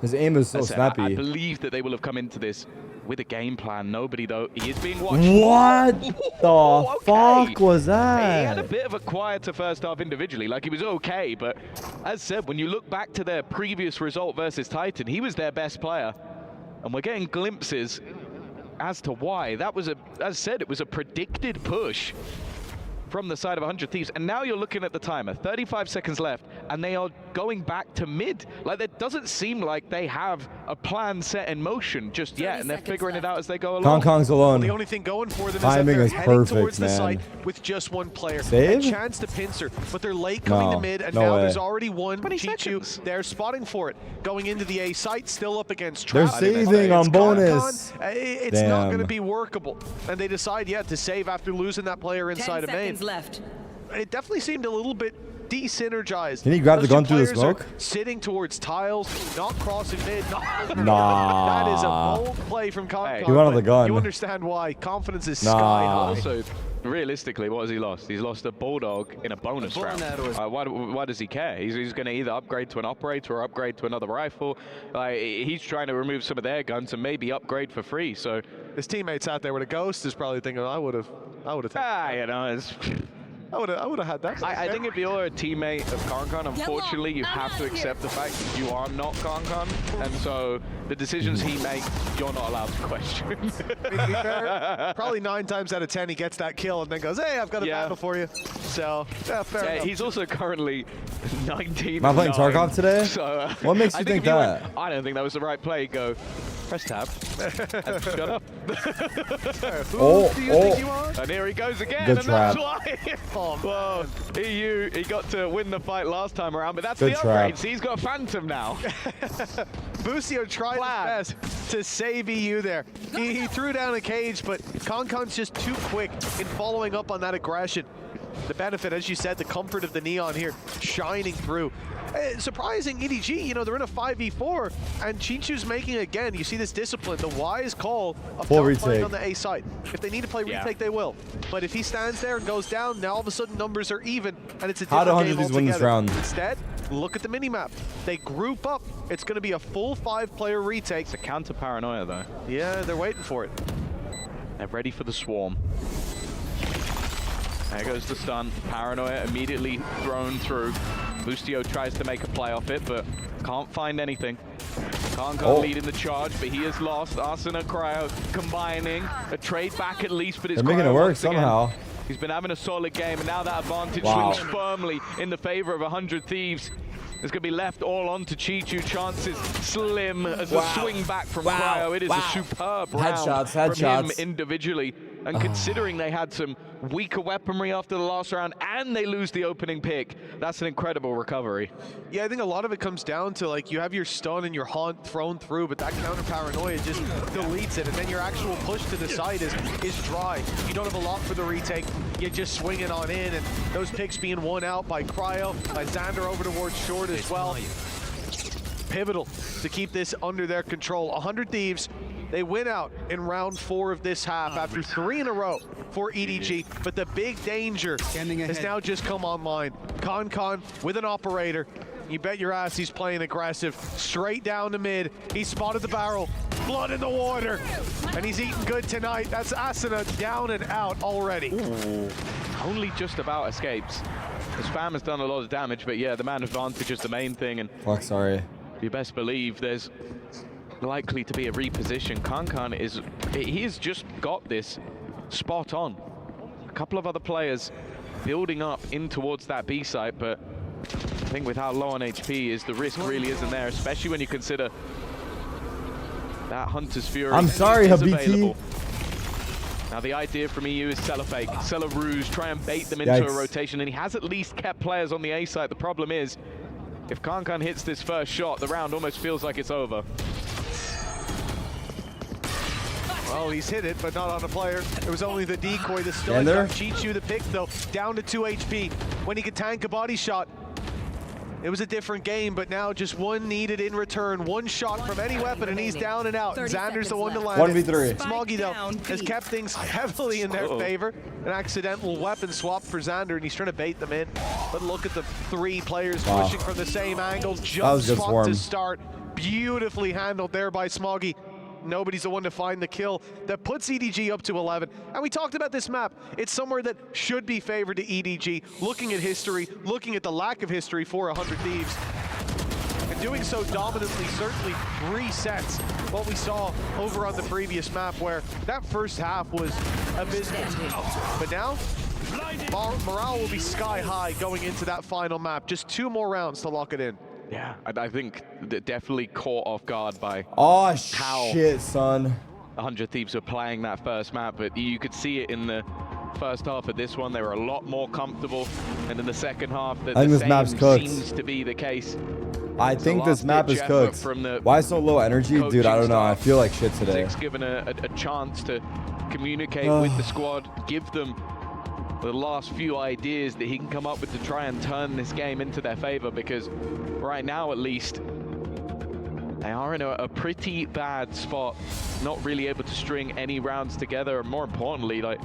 his aim is so snappy. I believe that they will have come into this with a game plan. Nobody, though. He is being watched. What the fuck was that? He had a bit of a quieter first half individually. Like, he was okay, but as said, when you look back to their previous result versus Titan, he was their best player. And we're getting glimpses as to why. That was, as said, it was a predicted push from the side of 100 Thieves, and now you're looking at the timer, 35 seconds left, and they are going back to mid. Like, it doesn't seem like they have a plan set in motion just yet, and they're figuring it out as they go along. Kong's alone. Well, the only thing going for them Timing is is that they're heading perfect, towards the man. site with just 1 player. Save? A chance to pincer, but they're late coming to mid, and now there's already one Chichu. They're spotting for it. Going into the A site, still up against Trap. They're saving on bonus. It's not going to be workable. And they decide, to save after losing that player inside of main. 10 seconds left. It definitely seemed a little bit desynergized. Can he grab the gun through the smoke? Sitting towards tiles, not crossing mid. Nah. That is a bold play from Kongkong. He wanted the gun. You understand why. Confidence is sky high. Also, realistically, what has he lost? He's lost a Bulldog in a bonus round. Why does he care? He's going to either upgrade to an operator or upgrade to another rifle. He's trying to remove some of their guns and maybe upgrade for free. So his teammates out there with a ghost is probably thinking, I would have I would have had that. I think if you're a teammate of Kankan, unfortunately, you have to accept the fact that you are not Kankan, and so the decisions he makes, you're not allowed to question. To be fair, probably 9 times out of 10 he gets that kill and then goes, hey, I've got a battle for you. So, fair enough. He's also currently 19. Am I playing Tarkov today? So, what makes you think that? I don't think that was the right play. Go Press tab. And shut up. Oh, Do you think you are? And here he goes again. Good and trap. that's why. Oh, Well, EU, he got to win the fight last time around, but that's Good the trap. upgrade. See, he's got a Phantom now. Busio tried his best to save EU there. He threw down a cage, but Concon's just too quick in following up on that aggression. The benefit, as you said, the comfort of the Neon here shining through. Surprising EDG, you know, they're in a 5v4, and Chinchu's making again. You see this discipline, the wise call of Full not playing retake. on the A side. If they need to play Yeah. retake, they will. But if he stands there and goes down, now all of a sudden numbers are even, and it's a How different do game 100 win this altogether. round? Instead, look at the minimap. They group up. It's going to be a full 5-player retake. It's a counter paranoia, though. Yeah, they're waiting for it. They're ready for the swarm. There goes the stun. Paranoia immediately thrown through. Bustio tries to make a play off it, but can't find anything. Can't lead in the charge, but he is lost. Arsena, Cryo combining. A trade back at least for this They're making Cryo it work once again. somehow. He's been having a solid game, and now that advantage Wow. swings firmly in the favor of 100 Thieves. It's going to be left all on to Chichu. Chances slim as the swing back from Cryo. It is a superb round Headshots. from him individually. And considering they had some weaker weaponry after the last round and they lose the opening pick, that's an incredible recovery. Yeah, I think a lot of it comes down to, like, you have your stun and your haunt thrown through, but that counter paranoia just deletes it, and then your actual push to the side is dry. You don't have a lot for the retake. You're just swinging on in, and those picks being won out by Cryo, by Xander over towards short as well. Pivotal to keep this under their control. 100 Thieves, they win out in round 4 of this half after 3 in a row for EDG, but the big danger has now just come online. Con with an operator. You bet your ass he's playing aggressive. Straight down the mid. He spotted the barrel. Blood in the water. And he's eating good tonight. That's Asuna down and out already. Ooh. Only just about escapes. The spam has done a lot of damage, but yeah, the man advantage is the main thing, and Fuck, sorry. you best believe there's likely to be a reposition. Kankan he's just got this spot on. A couple of other players building up in towards that B site, but I think with how low on HP is, the risk really isn't there, especially when you consider that Hunter's Fury I'm sorry, is Habiti. available. Now the idea from EU is sell a fake, sell a ruse, try and bait them into a Yikes. rotation, and he has at least kept players on the A site. The problem is, if Kankan hits this first shot, the round almost feels like it's over. Well, he's hit it, but not on a player. It was only the decoy that still Xander? Chichu the pick, though, down to 2 HP. When he could tank a body shot, it was a different game, but now just one needed in return. One shot from any weapon, and he's down and out. 30 Xander's the one to seconds land. 1v3. Smoggy, though, Down has B. kept things heavily in their favor. An accidental weapon swap for Xander, and he's trying to bait them in. But look at the 3 players Wow. pushing from the same angle. That Jump was a good spot swarm. to start. Beautifully handled there by Smoggy. Nobody's the one to find the kill that puts EDG up to 11. And we talked about this map. It's somewhere that should be favored to EDG. Looking at history, looking at the lack of history for 100 Thieves. And doing so dominantly certainly resets what we saw over on the previous map, where that first half was abysmal. But now, morale will be sky high going into that final map. Just 2 more rounds to lock it in. Yeah, I think definitely caught off guard by Oh, How? shit, son. 100 Thieves were playing that first map, but you could see it in the first half of this one. They were a lot more comfortable, and in the second half, I think this map's cooked. seems to be the case. I It's a think this map last-ditch is effort cooked. from the Why so low energy? Dude, I don't know. I staff. feel like shit today. Six given a chance to communicate with the squad, give them the last few ideas that he can come up with to try and turn this game into their favor, because right now at least they are in a pretty bad spot, not really able to string any rounds together, and more importantly, like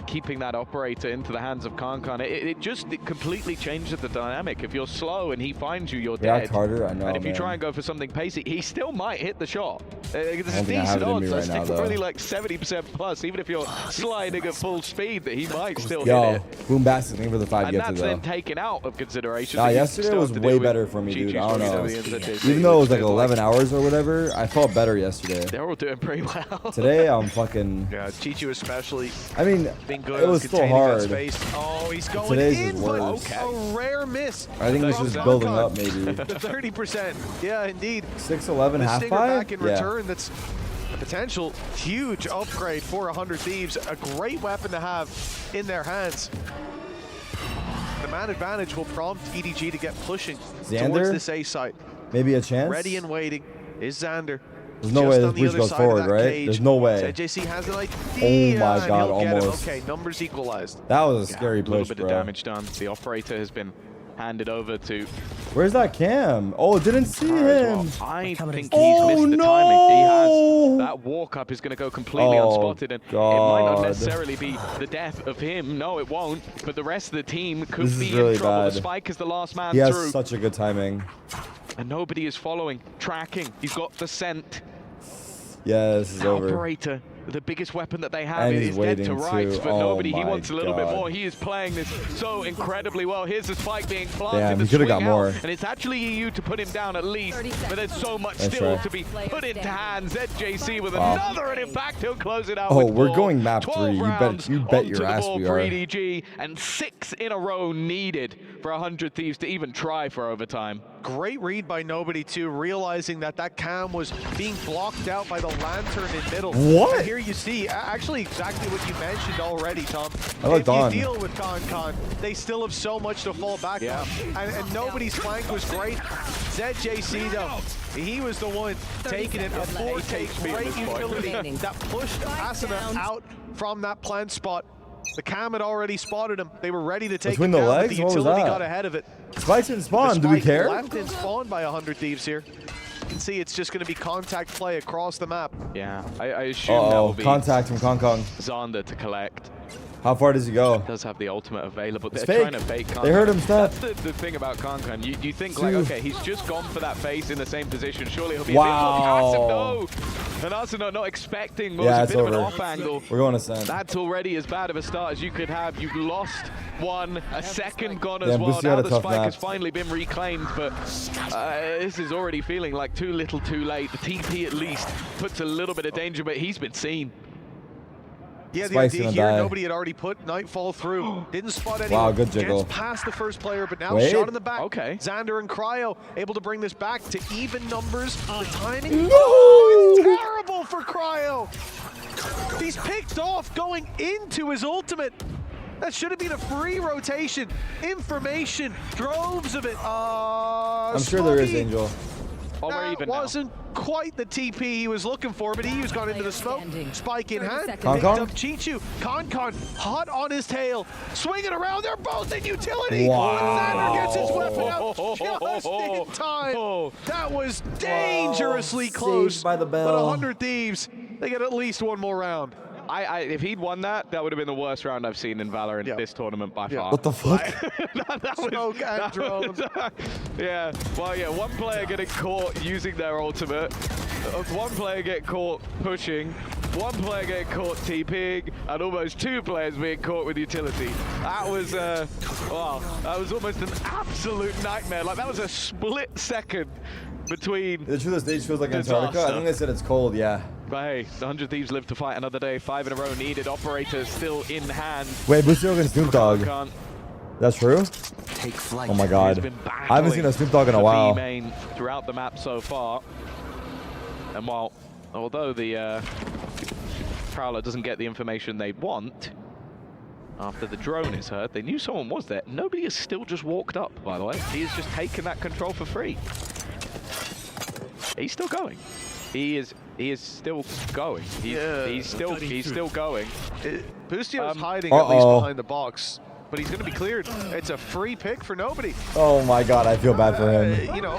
keeping that operator into the hands of Kankan. It completely changes the dynamic. If you're slow and he finds you, you're React dead. harder, I know, And if you man. try and go for something pacey, he still might hit the shot. There's I don't think I have decent it in me odds. I right think now, though. probably like 70% plus, even if you're sliding at full speed, that he might still hit Yo, it. Boombastic, thank you for the 5 And gifted that's though. then taken out of consideration. Nah, that you yesterday still was have to way deal with better for me, dude. Chi-Chi's I don't know. probably the Even though it was like They're 11 hours or whatever, I felt better yesterday. They're all doing pretty well. Today, I'm fucking... Yeah, Chichu especially. I mean, mean, Been good it on was still containing that hard. space. Oh, he's going Today's in, is but worse. a rare miss. I think this from was building Concon. up, maybe. The 30%. Yeah, indeed. 6-11 The half stinger buy? back in return. That's a potential huge upgrade for 100 Thieves. A great weapon to have in their hands. The man advantage will prompt EDG to get pushing Xander? towards this A site. Maybe a chance? Ready and waiting is Xander. There's no Just way on this the breach other goes side of forward, that right? cage. There's no way. ZJC has an idea. Oh my and God, he'll get it. almost. Okay, numbers equalized. That was a Yeah, scary a little push, bit bro. of damage done. The operator has been handed over to Where's that cam? Oh, didn't see Tara as well. him. I think he's Oh, missed the no! timing. He has. That walk up is going to go completely Oh, unspotted, and it might not God. necessarily be the death of him. No, it won't. But the rest of the team could This is be really in trouble. bad. The Spike is the last man He has through, such a good timing. and nobody is following, tracking. He's got the scent. Yeah, this is The over. operator, the biggest weapon that they have, And is he's dead waiting to rights, too. but Oh nobody. He my wants a little bit God. more. He is playing this so incredibly well. Here's the Spike being planted. Damn, the he could've got swing out, more. And it's actually EU to put him down at least, 30 but there's so much That's still right. to be put into hands. ZJC with Wow. another, and in fact, he'll close it out Oh, with we're 4. going map 12 3. You rounds bet your onto the ass board we for are. EDG, and 6 in a row needed for 100 Thieves to even try for overtime. Great read by Nobody too, realizing that that cam was being blocked out by the lantern in middle. What? And here you see, actually exactly what you mentioned already, Tom. I looked if you on. deal with Concon, they still have so much to fall back Yeah. on. And Nobody's flank was great. ZJC though, he was the one taking it. A 4 take, great utility remaining. that pushed Asuna out from that plant spot. The cam had already spotted him. They were ready to take Between him the down, but legs? the What was utility that? got ahead of it. Spikes in The spawn. Do we spike care? left in spawn by 100 Thieves here. You can see it's just going to be contact play across the map. Yeah, I assume that will Uh-oh. be Contact from Concon. Xander to collect. How far does he go? Does have the ultimate available. It's They're fake. trying to fake Concon. They heard him step. That's the thing about Concon. You think like, Two. okay, he's just gone for that face in the same position. Surely he'll be Wow. a bit more passive. No, and Asuna not expecting was Yeah, a it's bit of an over. off angle. We're going to send. That's already as bad of a start as you could have. You've lost one, a second gone as Yeah, well. Boosty Now had a the tough spike has match. finally been reclaimed, but this is already feeling like too little too late. The TP at least puts a little bit of danger, but he's been seen. Yeah, the Spike's idea gonna here, die. Nobody had already put Nightfall through. Didn't spot anyone. Wow, good jiggle. Gets past the first player, but now Wait. shot in the back. Okay. Xander and Cryo able to bring this back to even numbers. The timing. No! Oh, it's terrible for Cryo. He's picked off going into his ultimate. That should have been a free rotation. Information, droves of it. I'm sure there is, Smokey. Angel. Oh, we're That even now. wasn't quite the TP he was looking for, but he's gone into the smoke. Standing. Spike in 30 hand. seconds. Picked Concon? up Chichu. Concon hot on his tail. Swinging around. They're both in utility. Wow. Xander gets his weapon out just in time. That was dangerously Saved close. by the But bell. 100 Thieves, they get at least one more round. If he'd won that, that would have been the worst round I've seen in Valorant Yeah. this tournament by Yeah. far. What the fuck? that was, Smoke and that drone. was, yeah, well, yeah, one player getting caught using their ultimate, one player get caught pushing, one player getting caught TPing, and almost 2 players being caught with utility. That was, wow, that was almost an absolute nightmare. Like, that was a split second between. The truth is, stage feels like Disaster. Antarctica. I think they said it's cold, yeah. But hey, the 100 Thieves live to fight another day. 5 in a row needed. Operators still in hand. Wait, Boosty against Snoop Dogg. Can't. That's true? Take flight. Oh my He's god. been I haven't seen a Snoop Dogg in a the while. B main throughout the map so far. And although the Prowler doesn't get the information they want after the drone is heard, they knew someone was there. Nobody has still just walked up, by the way. He has just taken that control for free. He's still going. He is still going. He's still going. Bustio's hiding at least uh-oh. behind the box, but he's going to be cleared. It's a free pick for Nobody. Oh my god, I feel bad for him. You know,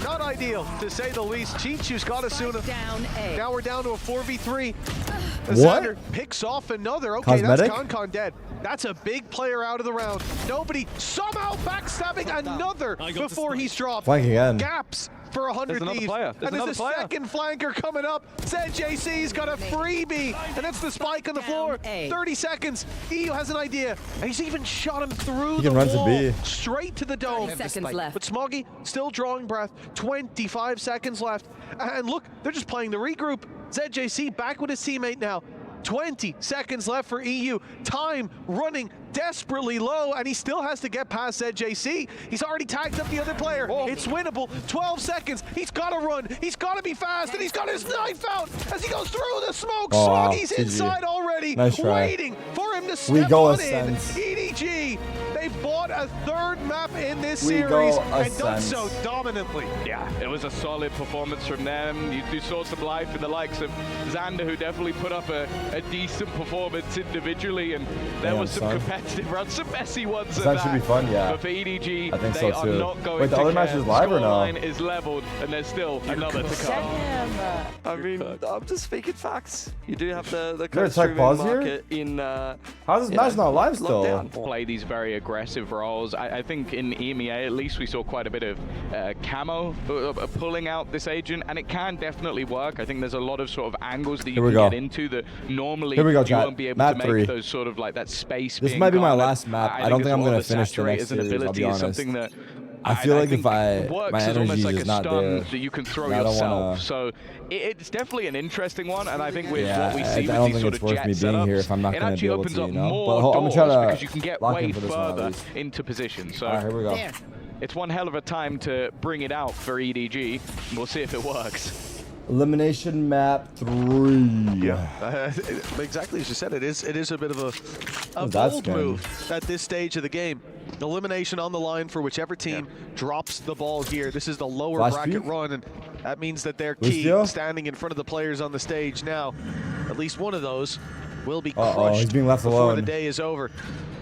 not ideal, to say the least. Chichu's got Asuna. Down A. Now we're down to a 4v3. What? Xander picks off another. Okay, Cosmetic? that's Concon dead. That's a big player out of the round. Nobody somehow backstabbing another before he's dropped. Flank again. Gaps for 100 There's another Thieves. player. There's and another there's a player. second flanker coming up. ZJC's got a freebie, and that's the spike on the floor. Down A. 30 seconds. EU has an idea. And he's even shot him through He the can run to wall, B. straight to the dome. 30 seconds left. But Smoggy still drawing breath. 25 seconds left. And look, they're just playing the regroup. ZJC back with his teammate now. 20 seconds left for EU. Time running desperately low, and he still has to get past ZJC. He's already tagged up the other player. It's winnable. 12 seconds. He's got to run. He's got to be fast, and he's got his knife out as he goes through the smoke. Oh, wow. He's inside already, Nice try. waiting for him to We step go on in. Ascent. EDG, they bought a third map in this We series go and done Ascent. so dominantly. Yeah, it was a solid performance from them. You saw some life in the likes of Xander, who definitely put up a decent performance individually, and there Damn, was some son. competitive runs, some messy ones. That should be fun, yeah. But for EDG, I think they so, are too. not going Wait, the to other care. match is live or no? Scoreline is leveled, and there's still another to Set come. him. I mean, I'm just speaking facts. You do have the there a current tech streaming pause here? market in How's this match not live still? lockdown. Play these very aggressive roles. I think in EMEA, at least, we saw quite a bit of camo pulling out this agent, and it can definitely work. I think there's a lot of sort of angles that you Here we can go. get into that normally Here we go, you chat. won't be able Map to make 3. those sort of like that space. This being might be my garnered. last map. I don't think it's I'm more gonna the finish the next saturators and series, I'll ability be is something honest. that I feel like think if I- works my as almost energy like is a not stun there, that you can throw and I don't yourself. wanna- So it's definitely an interesting one, and I think with Yeah, what we I see don't with these think sort it's of worth jet me being here setups, if I'm not it gonna actually be able opens to, up you know? more But I'm gonna doors try to because you can get lock in way for this one at further least. into position. So All right, here we go. it's one hell of a time to bring it out for EDG. We'll see if it works. Elimination map 3. Exactly as you said, it is a bit of a that bold skin? move at this stage of the game. Elimination on the line for whichever team drops the ball here. This is the lower Flash bracket peek? run, and that means that they're key Lucio? standing in front of the players on the stage now. At least one of those will be Uh-oh, crushed he's being left before alone. the day is over.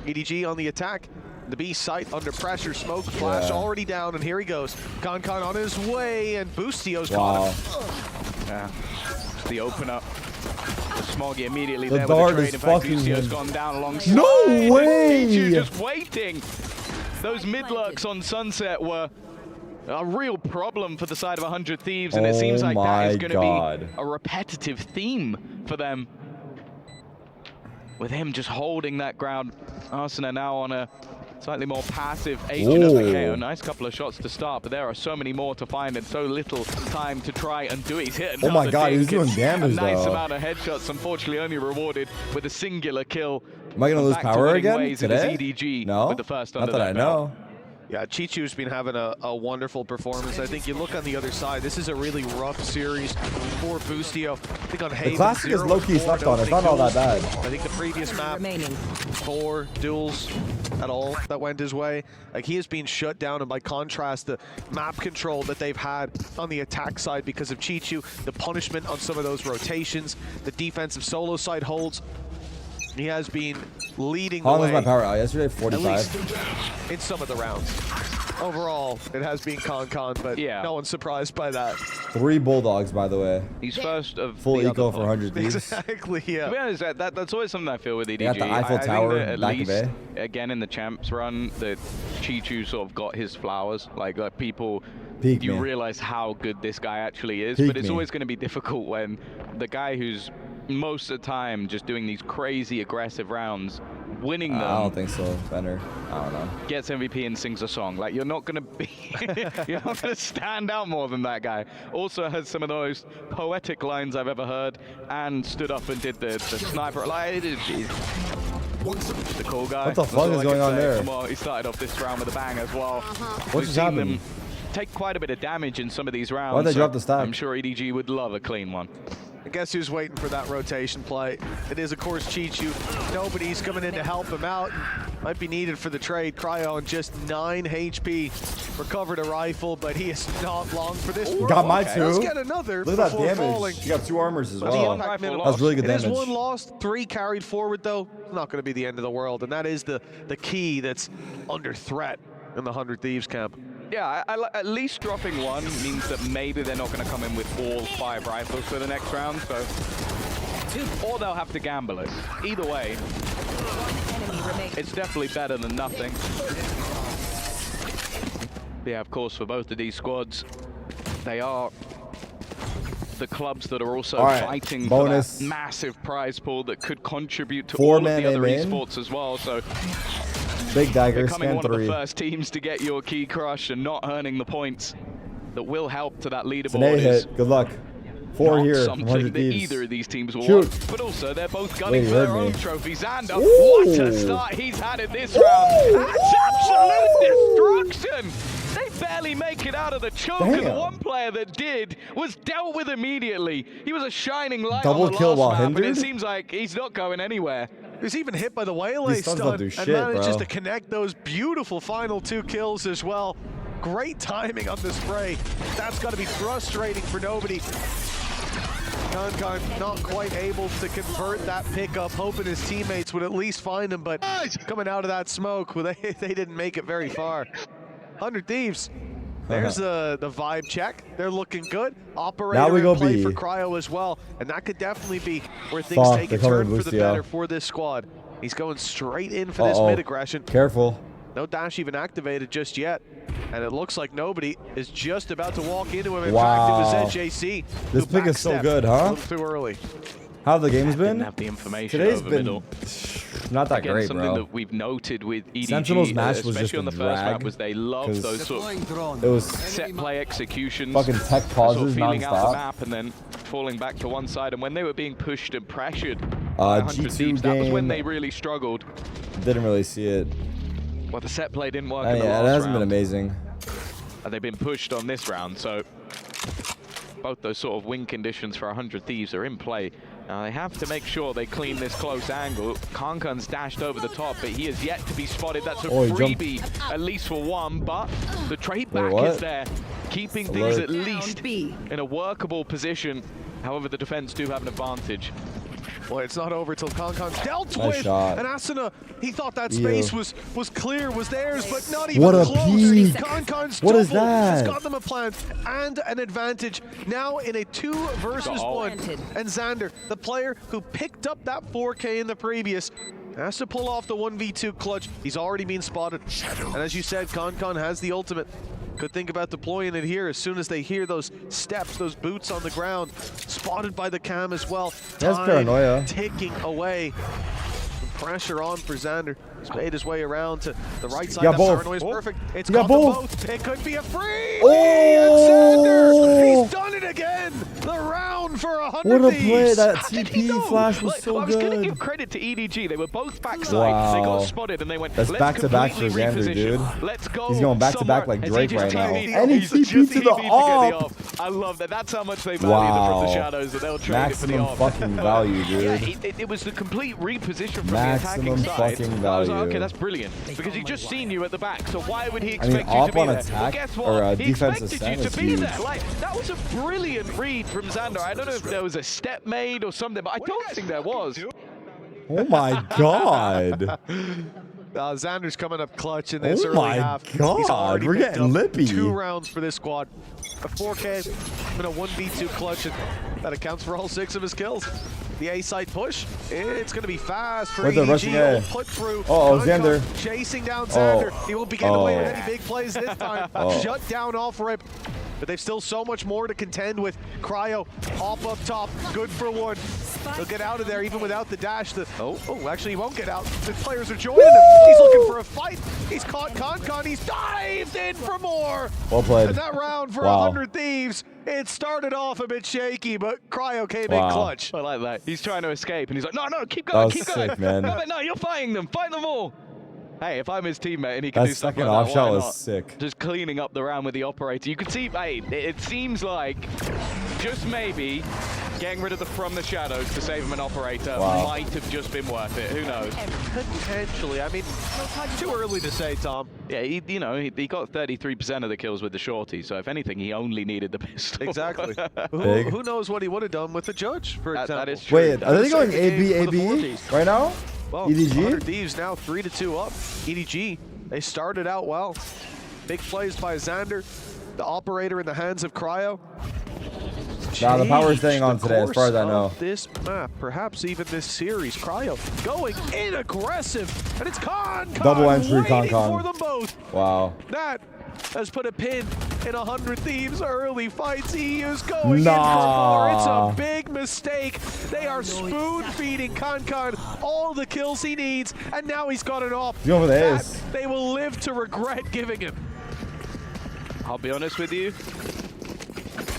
EDG on the attack. The B site under pressure, smoke flash Yeah. already down, and here he goes. Con on his way, and Boostio's Wow. caught him. Yeah. The opener. The Smoggy immediately The there with dart the is trade. In fact, fucking Lucio's him. gone down alongside. No and way! Pichu just waiting. Those mid lurks on Sunset were a real problem for the side of 100 Thieves, and it seems Oh like that is my going to God. be a repetitive theme for them. With him just holding that ground. Arsenal now on a slightly more passive agent as the KO. Nice couple of shots to start, but there are so many more to find and so little time to try and do it. He's hit Oh my another God, he's dink. doing It's damage, a nice though. amount of headshots, unfortunately only rewarded with a singular kill. Am I gonna lose Back to power winning again ways, it is today? EDG No, with the first not under that I their belt. know. Yeah, Chichu's been having a wonderful performance. I think you look on the other side, this is a really rough series for Boostio. I think on Haven, Classic is 0 low-key for slept on. It's opening not all that duels. bad. I think the previous map, Remaining. 4 duels at all that went his way. Like, he is being shut down, and by contrast, the map control that they've had on the attack side because of Chichu, the punishment on some of those rotations, the defensive solo side holds, he has been leading the How long was way. my power out yesterday? At 45. least in some of the rounds. Overall, it has been Con, but Yeah. no one's surprised by that. 3 Bulldogs, by the way. He's first of Full the eco other for 100 Thieves. Exactly, To be yeah. honest, that's always something I feel with EDG. got the Eiffel I think Tower that at back of least, A. again, in the champs run, that Chichu sort of got his flowers. Like people, Peak you me. realize how good this guy actually is. Peak But it's me. always going to be difficult when the guy who's most of the time just doing these crazy aggressive rounds, winning them, I don't think so, Benner. I don't know. gets MVP and sings a song. Like, you're not gonna be, you're not gonna stand out more than that guy. Also has some of the most poetic lines I've ever heard, and stood up and did the sniper. Like, it is the cool guy. What the That's fuck all is I going can on say. there? Well, he started off this round with a bang as well. What We've just seen happened? them take quite a bit of damage in some of these rounds. Why'd they so drop the stack? I'm sure EDG would love a clean one. I guess who's waiting for that rotation play? It is, of course, Chichu. Nobody's coming in to help him out. Might be needed for the trade. Cryo on just 9 HP. Recovered a rifle, but he is not long for this. Got my Okay. two. Let's get another Look at that before damage. falling. You got 2 armors as But the well. impact minimum- That's really good It is damage. 1 lost, 3 carried forward, though. It's not going to be the end of the world, and that is the key that's under threat in the 100 Thieves camp. Yeah, at least dropping 1 means that maybe they're not going to come in with all 5 rifles for the next round, so... Or they'll have to gamble it. Either way, Enemy remaining. it's definitely better than nothing. Yeah, of course, for both of these squads, they are the clubs that are also All right, fighting bonus. for that massive prize pool that could contribute to 4 all of man the other aim in. esports as well, so... Big dagger, Becoming scan one of the 3. first teams to get your key crush and not earning the points that will help to that It's leaderboard an A is hit. Good luck. 4 not here. something 100 that thieves. either of these teams will Shoot. want. But also, they're both gunning Wait, for you their heard own me. trophy. Xander, Ooh. what a start he's had in this round. That's absolute destruction. They barely make it out of the choke, and the Damn. one player that did was dealt with immediately. He was a shining light Double on the kill last while map, and hindered? it seems like he's not going anywhere. He was even hit by the waylay These stuns stun don't do and shit, manages bro. to connect those beautiful final 2 kills as well. Great timing on the spray. That's got to be frustrating for nobody. Kankan not quite able to convert that pickup, hoping his teammates would at least find him, but coming out of that smoke, well, they didn't make it very far. 100 Thieves. There's the vibe check. They're looking good. Operator Now we go in play B. for Cryo as well, and that could definitely be where things Fuck, take a they're coming turn to for the Lucio. better for this squad. He's going straight in for this Uh-oh. mid aggression. Careful. No dash even activated just yet. And it looks like nobody is just about to walk into him. In Wow. fact, it was ZJC. This who pick is so backstepped good, a huh? little too early. How have the games Didn't been? have the information Today's over been middle. not that Again, great, something bro. that we've noted with EDG, Sentinel's match was especially just on a the first map, drag, was they love 'cause those sort of It was set play executions. fucking tech sort pauses of feeling out the nonstop. map and then falling back to one side. And when they were being pushed and pressured by 100 G2 Thieves, that was when game. they really struggled. Didn't really see it. Well, the set play didn't work Yeah, in the it last hasn't been round. amazing. And they've been pushed on this round, so both those sort of win conditions for 100 Thieves are in play. Now they have to make sure they clean this close angle. Kankan's dashed over the top, but he is yet to be spotted. That's a Oh, he jumped. freebie, at least for one, but the trade Wait, back what? is there, keeping things Alert. at least Down B. in a workable position. However, the defense do have an advantage. Well, it's not over till Kankan's dealt Nice with. shot. And Asuna, he thought that Ew. space was clear, was theirs, but not even What a close. peek. Kankan's What is double has that? got them a plant and an advantage. Now in a 2 versus Uh-oh. 1. And Xander, the player who picked up that 4K in the previous, has to pull off the 1v2 clutch. He's already been spotted. And as you said, Kankan has the ultimate. Could think about deploying it here as soon as they hear those steps, those boots on the ground. Spotted by the cam as well. That's Time paranoia. ticking away. Pressure on for Xander. He's made his way around to the right side. Yeah, That both. paranoia is perfect. It's Yeah, got them both. both. It could be a free. Oh! And Xander, he's done it again. The round for 100 What a Thieves. play. That How did he TP go? flash was Like, so I was going to good. give credit to EDG. They were both backside. They Wow. got spotted and they went, That's let's back-to-back for completely Xander, reposition. dude. Let's go He's going back-to-back somewhere." like As Drake he just right TP'd now. And he he's TP'd just to the TP'd get op. I love that. That's how much they value them from the Wow. shadows, that they'll trade it for the Maximum op. fucking value, Yeah, dude. it was the complete reposition from Maximum the attacking side. fucking I was like, value. okay, that's brilliant. Because he's just seen you at the back, so why would he I expect mean, you op to be on there? attack Well, guess what? or He defense expected ascent you is to be huge. there. Like, that was a brilliant read from Xander. I don't know if there was a step made or something, but I don't think there was. Oh my god. Xander's coming up clutch in this Oh early my half. God, He's already we're picked getting up lippy. 2 rounds for this squad. A 4K and a 1v2 clutch, and that accounts for all 6 of his kills. The A side push, it's going to be fast for Where's the EDG. rushing A? Put through. Uh-oh, Kankan Xander. chasing down Xander. Oh. He won't be getting away with Oh. any big plays this time. Oh. Shut down off rip. But they've still so much more to contend with. Cryo, hop up top, good for 1. He'll get out of there even without the dash. Oh, actually he won't get out. The players are joining him. He's looking for a fight. He's caught Kankan. He's dived in for more. Well played. And that round for Wow. 100 Thieves, it started off a bit shaky, but Cryo came in Wow. clutch. I like that. He's trying to escape, and he's like, no, keep That going, was keep going. sick, man. No, you're fighting them. Fight them all. Hey, if I'm his teammate and he can That do stuff second like off that, shot why was not? sick. Just cleaning up the round with the operator. You can see, hey, it seems like just maybe getting rid of the from the shadows to save him an operator Wow. might have just been worth it. Who knows? Potentially. I mean, too early to say, Tom. Yeah, he got 33% of the kills with the shorty, so if anything, he only needed the pistol. Exactly. Big. who knows what he would have done with the judge, for That example. is true. Wait, are they going Save the AB, game for the AB Fourteenth. right now? Well, 100 EDG? Thieves now 3-2 up. EDG, they started out well. Big plays by Xander, the operator in the hands of Cryo. Nah, the power's staying Changed on the today, as far as I course know. of this map, perhaps even this series. Cryo going in aggressive, and it's Kankan Double entry, waiting Kankan. for them both. Wow. That has put a pin in 100 Thieves early fights. He is going in Nah. for more. It's a big mistake. They are spoon feeding Kankan all the kills he needs, and now he's got an op. He's going for the That ace. they will live to regret giving him. I'll be honest with you.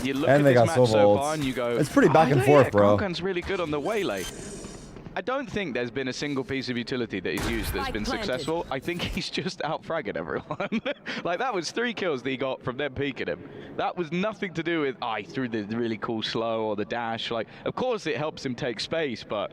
You look And at they this got match Silva so ults. far and you go, It's pretty back and yeah, forth, bro. Kankan's really good on the waylay. I don't think there's been a single piece of utility that he's used that's been successful. I think he's just out-fragging everyone. Like, that was 3 kills that he got from them peeking him. That was nothing to do with, he threw the really cool slow or the dash. Like, of course it helps him take space, but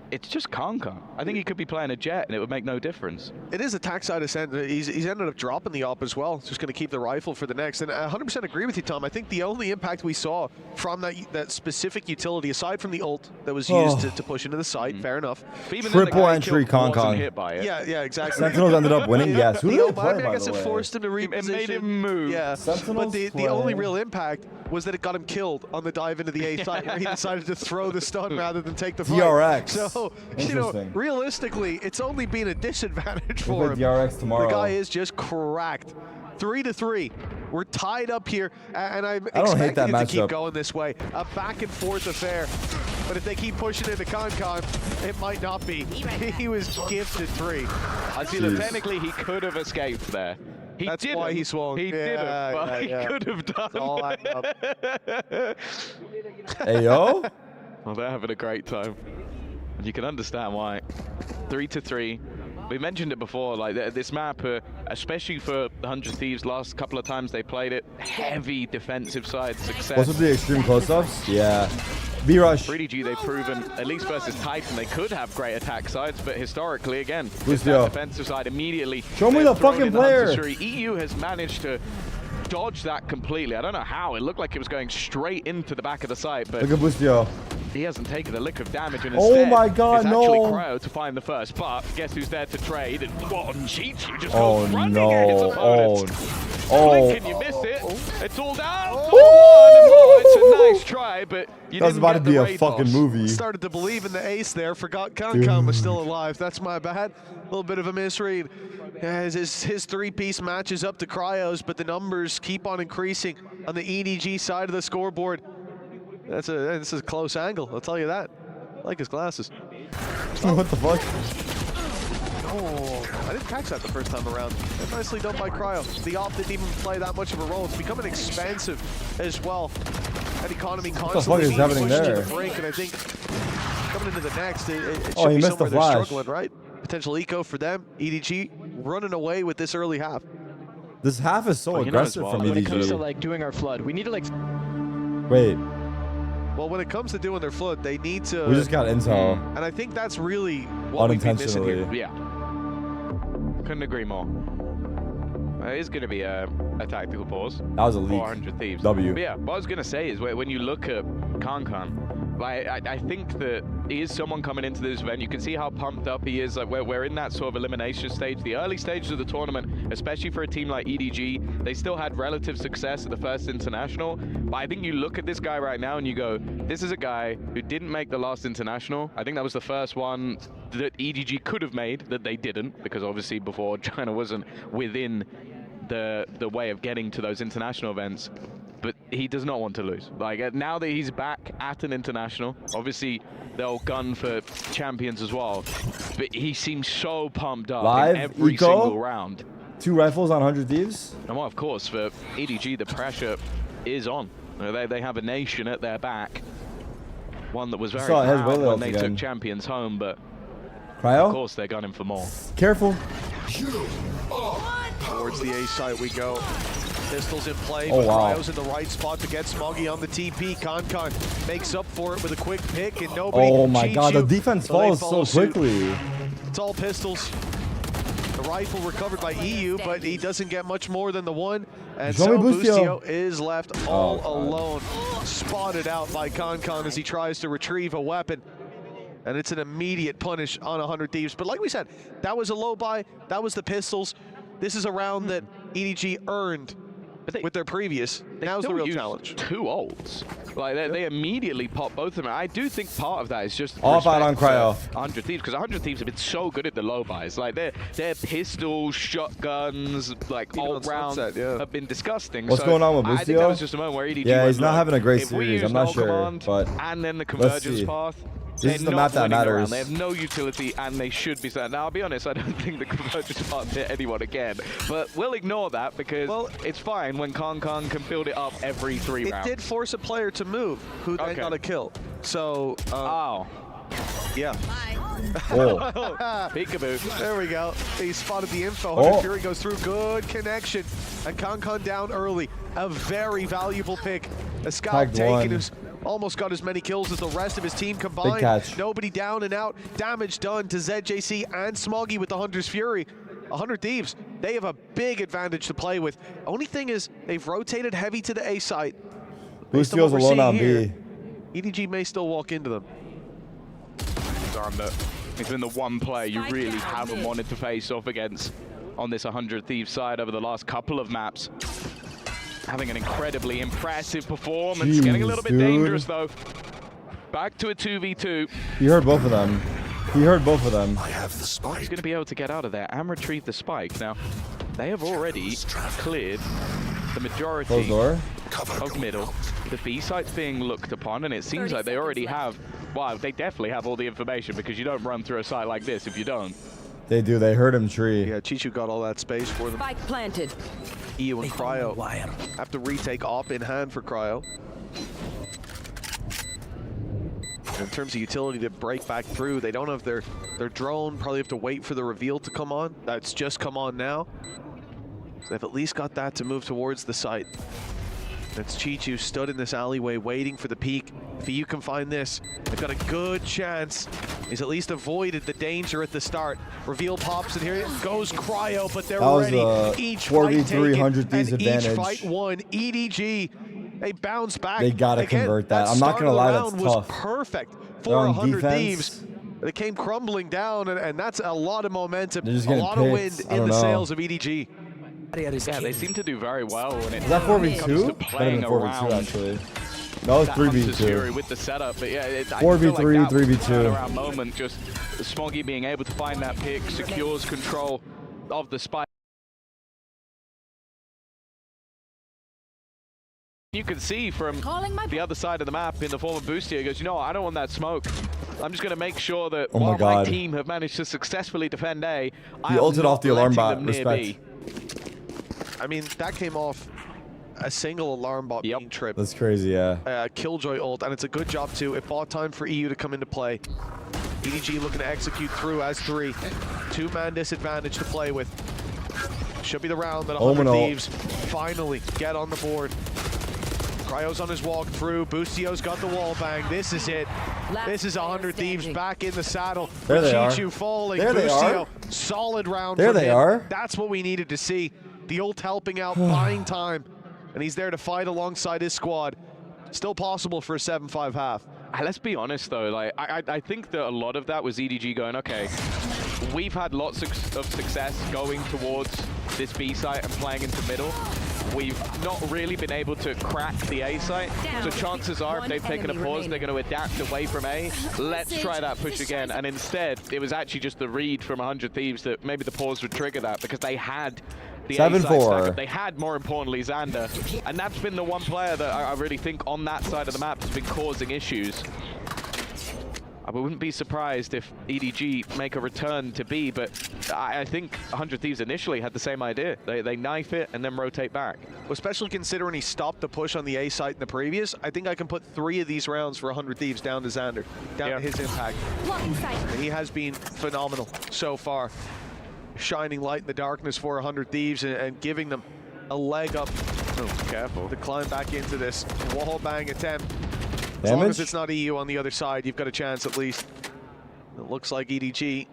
it's just Kankan. I think he could be playing a Jet and it would make no difference. It is attack side ascent. He's ended up dropping the op as well. Just going to keep the rifle for the next. And I 100% agree with you, Tom. I think the only impact we saw from that specific utility, aside from the ult that was used to push into the site, fair enough. But even then, the Triple guy he entry killed wasn't Kankan. hit by it. Yeah, exactly. Sentinels ended up winning. Yes. Who did they play, I by guess the it way? forced him to reposition. It made him move. Yeah, Sentinels but the play. only real impact was that it got him killed on the dive into the A site, where he decided to throw the stun rather than take the fight. DRX. So, you know, Interesting. realistically, it's only been a disadvantage We'll for play him. DRX tomorrow. The guy is just cracked. 3-3. We're tied up here, and I'm I don't hate expecting that it to keep matchup. going this way. A back and forth affair. But if they keep pushing into Kankan, it might not be. He was gifted 3. I see that technically he could have escaped there. That's didn't. why he swung. He didn't, but he yeah. could have done. all adding up. Hey, yo. Well, they're having a great time. You can understand why. 3-3. We mentioned it before, like this map, especially for 100 Thieves, last couple of times they played it, heavy defensive side success. What's with the extreme close-ups? Yeah. B-Rush. For EDG, they've proven, at least versus Titan, they could have great attack sides, but historically, again, Lucio. it's that defensive side immediately. Show me they're the thrown fucking in the player. Hunter Street. EU has managed to dodge that completely. I don't know how. It looked like it was going straight into the back of the site, but Look at Bustio. he hasn't taken a lick of damage, and Oh instead, my God, it's actually no. Cryo to find the first. But guess who's there to trade? And what on cheats? You just Oh go running at his no. opponents. Oh. Can you miss it? It's all down. Oh, it's a nice try, but you That was didn't about to get be the a raid fucking boss. movie. Started to believe in the ace there. Forgot Kankan was still alive. That's my bad. A little bit of a misread. Yeah, his three-piece matches up to Cryo's, but the numbers keep on increasing on the EDG side of the scoreboard. This is a close angle, I'll tell you that. I like his glasses. What the fuck? Oh, I didn't catch that the first time around. Nicely done by Cryo. The op didn't even play that much of a role. It's becoming expensive as well. That economy constantly is being happening pushed to there? the brink, and I think coming into the next, it should Oh, he be missed the somewhere they're flash. struggling, right? Potential eco for them. EDG running away with this early half. This half is so Well, you know as aggressive well, from When it comes to EDG. like doing our flood, we need to like Wait, Well, when it comes to doing their flood, they need to. we just got intel. And I think that's really what we've been missing here. Unintentionally. Yeah. Couldn't agree more. It is going to be a tactical pause. That was a leak. 400 Thieves. W. But yeah, what I was going to say is when you look at Kankan, like, I think that he is someone coming into this event. You can see how pumped up he is. Like we're in that sort of elimination stage. The early stages of the tournament, especially for a team like EDG, they still had relative success at the first international. But I think you look at this guy right now and you go, this is a guy who didn't make the last international. I think that was the first one that EDG could have made that they didn't, because obviously before China wasn't within the way of getting to those international events. But he does not want to lose. Like, now that he's back at an international, obviously they'll gun for champions as well, but he seems so pumped up Live in every eco? single round. 2 rifles on 100 Thieves? And well, of course, for EDG, the pressure is on. They have a nation at their back, one that was very saw his proud Whaley when ult they again. took champions home, but of Cryo? course they're gunning for more. Careful. Towards the A site we go. Pistols in play, Oh, but wow. Cryo's in the right spot to get Smoggy on the TP. Kankan makes up for it with a quick pick, and nobody Oh my cheats god, you, the defense so they falls follow so suit. quickly. It's all pistols. The rifle recovered by EU, but he doesn't get much more than the one. And Show so me Bustio. Bustio is left all God. alone, spotted out by Kankan as he tries to retrieve a weapon. And it's an immediate punish on 100 Thieves. But like we said, that was a low buy. That was the pistols. This is a round that EDG earned with their previous. Now's the Still real use challenge. 2 ults. Like, they immediately pop both of them. I do think part of that is just Off out on respect Cryo. for 100 Thieves, because 100 Thieves have been so good at the low buys. Like, their pistols, shotguns, like Even on all rounds Sunset, yeah. have been disgusting. What's So going on with I think that Bustio? was just a moment where EDG Yeah, went, he's not "Look, having a great if we series, use I'm not no sure, command but and then the let's convergence see. path, This is the map that matters. They have no utility, and they should be set. Now, I'll be honest, I don't think the Convergence can't hit anyone again. But we'll ignore that because it's fine when Kong can build it up every 3 rounds. It did force a player to move, who then got a kill. So, yeah. Peekaboo. There we go. He spotted the info. 100 Fury goes through. Good connection. And Kong down early. A very valuable pick. A scout taken who's almost got as many kills as the rest of his team combined. Big catch. Nobody down and out. Damage done to ZJC and Smoggy with the Hunter's Fury. 100 Thieves, they have a big advantage to play with. Only thing is, they've rotated heavy to the A site. Boostio's alone on B. EDG may still walk into them. He's been the one player you really haven't wanted to face off against on this 100 Thieves side over the last couple of maps. Having an incredibly impressive performance. Jeez, getting a little bit dangerous though. Back to a 2v2. He heard both of them. He heard both of them. I have the spike. He's going to be able to get out of there and retrieve the spike. Now, they have already cleared the majority of middle. The B site's being looked upon, and it seems like they already have, well, they definitely have all the information because you don't run through a site like this if you don't. They do. They heard him tree. Yeah, Chichu got all that space for them. Spike planted. EU and Cryo have to retake op in hand for Cryo. In terms of utility to break back through, they don't have their drone. Probably have to wait for the reveal to come on. That's just come on now. So they've at least got that to move towards the site. That's Chichu stood in this alleyway waiting for the peak. If you can find this, they've got a good chance. He's at least avoided the danger at the start. Reveal pops, and here goes Cryo, but they're ready. Each 4v3 100 Thieves advantage. Each fight won. EDG, they bounce back. They gotta convert that. I'm not gonna lie, that's tough. Was perfect for 100 Thieves. They came crumbling down, and that's a lot of momentum, a lot of wind in the sails of EDG. Yeah, they seem to do very well when it Is that 4v2? comes to playing Better than 4v2 around. actually. No, it's 3v2. With the setup, but yeah, 4v3, 3v2. Around moment, just Smoggy being able to find that pick secures control of the spike. You can see from the other side of the map in the form of Boostio, he goes, you know what, I don't want that smoke. I'm just going to make sure that while my team have managed to successfully defend A, he ulted off the alarm bot. Respect. I mean, that came off a single alarm bot being tripped. That's crazy, yeah. Killjoy ult, and it's a good job too. It bought time for EU to come into play. EDG looking to execute through as 3. 2-man disadvantage to play with. Should be the round that 100 Thieves finally get on the board. Cryo's on his walk through. Boostio's got the wall bang. This is it. This is 100 Thieves back in the saddle. There they are. Chichu falling. There they are. Solid round. There they are. That's what we needed to see. The ult helping out, buying time. And he's there to fight alongside his squad. Still possible for a 7-5 half. Let's be honest though, like I think that a lot of that was EDG going, okay, we've had lots of success going towards this B site and playing into middle. We've not really been able to crack the A site, so chances are if they've taken a pause, they're going to adapt away from A. Let's try that push again, and instead, it was actually just the read from 100 Thieves that maybe the pause would trigger that, because they had the A site stack up. They had, more importantly, Xander, and that's been the one player that I really think on that side of the map has been causing issues. I wouldn't be surprised if EDG make a return to B, but I think 100 Thieves initially had the same idea. They knife it and then rotate back. Well, especially considering he stopped the push on the A site in the previous, I think I can put 3 of these rounds for 100 Thieves down to Xander, down to his impact. And he has been phenomenal so far. Shining light in the darkness for 100 Thieves and giving them a leg up. Oh, careful. To climb back into this wall bang attempt. As long as it's not EU on the other side, you've got a chance at least. It looks like EDG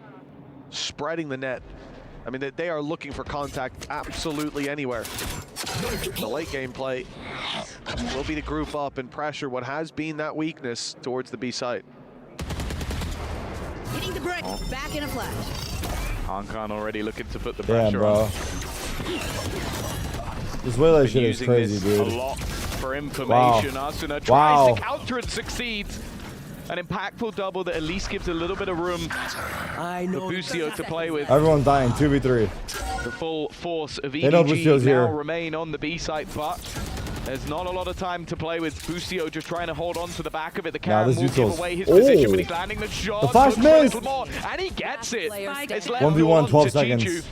spreading the net. I mean, they are looking for contact absolutely anywhere. The late game play will be to group up and pressure what has been that weakness towards the B site. Hitting the brick, back in a flash. Khan already looking to put the pressure on. This Waylay shit is crazy, dude. A lot for information. Asuna tries to counter and succeeds. An impactful double that at least gives a little bit of room for Boostio to play with. Everyone's dying, 2v3. The full force of EDG now remain on the B site, but There's not a lot of time to play with. Bustio just trying to hold on to the back of it. The Nah, Cam this will give Uto's- away his Oh! position, but he's landing the shot. The flash Looks for a missed! little more, and he gets it. It's left 1v1, all 12 to seconds. Chichu.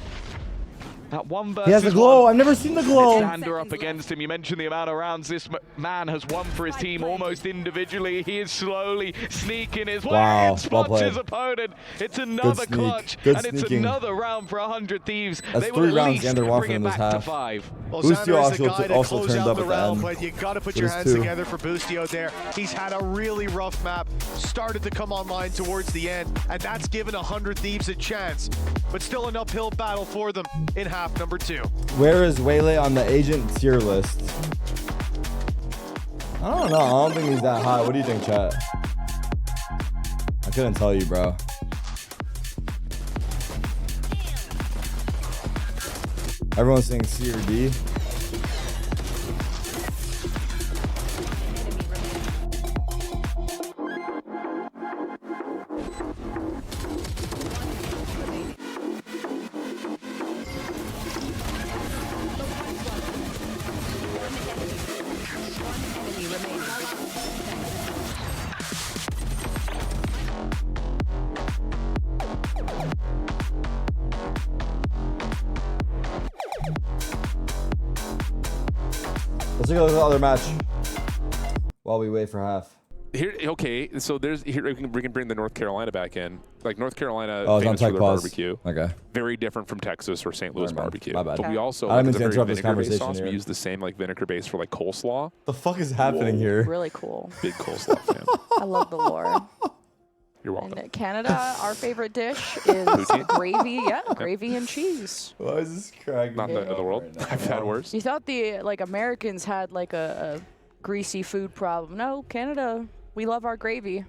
That one versus He has the glow. one. I've never seen the glow. Sander up against him. You mentioned the amount of rounds this man has won for his team almost individually. He is slowly sneaking his way Wow, and well spots played. his opponent. It's another sneak. clutch, Good and it's sneaking. another round for 100 Thieves. That's They will 3 at rounds least Xander won bring for it in this back to half. 5. Well, Bustio Xander is the also- guy to also close turned out up the at the round, end. but you got to put It your was hands 2. together for Bustio there. He's had a really rough map, started to come online towards the end, and that's given 100 Thieves a chance. But still an uphill battle for them in half number 2. Where is Waylay on the agent tier list? I don't know. I don't think he's that high. What do you think, chat? I couldn't tell you, bro. Everyone's saying C or D. Let's take a look at the other match while we wait for half. Here, okay, so here we can bring the North Carolina back in. Like North Carolina, Oh, it's on famous for tech their pause. barbecue. Okay. Very different from Texas or St. Louis Never mind. barbecue. My bad. But we also I didn't mean it's to a very interrupt this vinegar-based conversation sauce. here. We use the same like vinegar base for like coleslaw. The fuck is happening here? Really cool. Big coleslaw fan. I love the lore. You're welcome. In Canada, our favorite dish is gravy. Yeah, gravy and cheese. Why is this cracking? Not the end of the world. I've had worse. You thought the Americans had like a greasy food problem. No, Canada, we love our gravy. I'm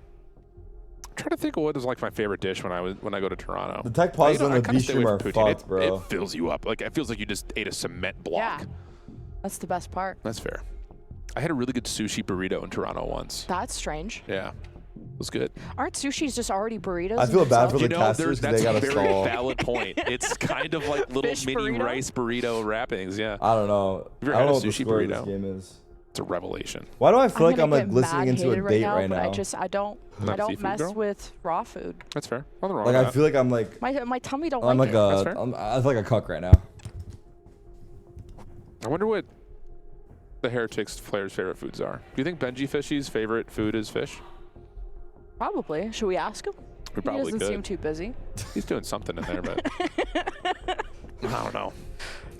trying to think of what is like my favorite dish when I go to Toronto. The tech pause on the kinda B stay stream away are from poutine. fucked, bro. It fills you up. Like it feels like you just ate a cement block. Yeah, that's the best part. That's fair. I had a really good sushi burrito in Toronto once. That's strange. Yeah, it was good. Aren't sushis just already burritos? I feel in bad for themselves? the casters because that's they a gotta very stall. valid point. It's kind of like little Fish mini burrito? rice burrito wrappings. Yeah, I don't know. Have you ever I had don't a know what the sushi score of burrito? this game is. it's a revelation. Why do I feel like gonna I'm like get listening mad into a hated date now, right but now? I don't Not a don't seafood mess girl? with raw food. That's fair. Nothing wrong Like with I that. feel like I'm like My tummy don't I'm like like it. That's a fair. I feel like a cuck right now. I wonder what the Heretics players' favorite foods are. Do you think Benji Fishy's favorite food is fish? Probably. Should we ask him? We probably He doesn't could. seem too busy. He's doing something in there, but I don't know.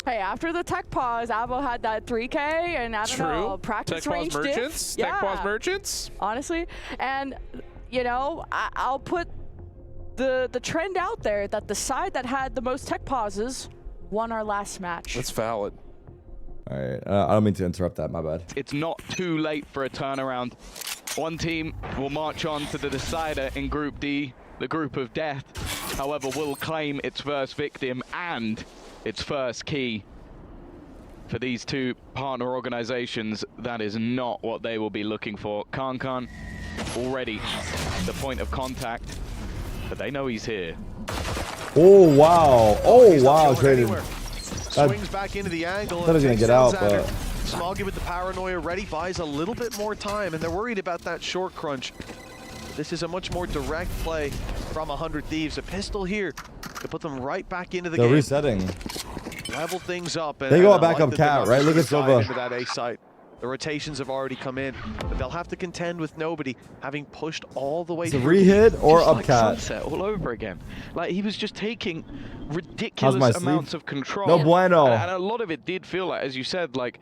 Hey, after the tech pause, Avo had that 3K, and I don't know, practice Tech range Pause diff. Merchants. Yeah, Tech Pause Merchants. honestly. And, you know, I'll put the trend out there that the side that had the most tech pauses won our last match. That's valid. All right. I don't mean to interrupt that. My bad. It's not too late for a turnaround. One team will march on to the decider in Group D, the group of death. However, will claim its first victim and its first key. For these two partner organizations, that is not what they will be looking for. Khan already the point of contact, but they know he's here. Oh wow. Oh He's not wow. going Traded. anywhere. Swings back into the angle. Thought he was and gonna takes get down out, Xander. but Smoggy with the paranoia ready, buys a little bit more time, and they're worried about that short crunch. This is a much more direct play from 100 Thieves. A pistol here to put them right back into the they're game. resetting. Level things up. And, They go and I back like up that they're cat, not right? Look at gonna dive Silva. into that A site. The rotations have already come in, but they'll have to contend with nobody, having pushed all the way It's a through. re-hit or Just up like cat. Sunset all over again. Like he was just taking ridiculous my sleep? amounts of control. No bueno. And a lot of it did feel like, as you said, like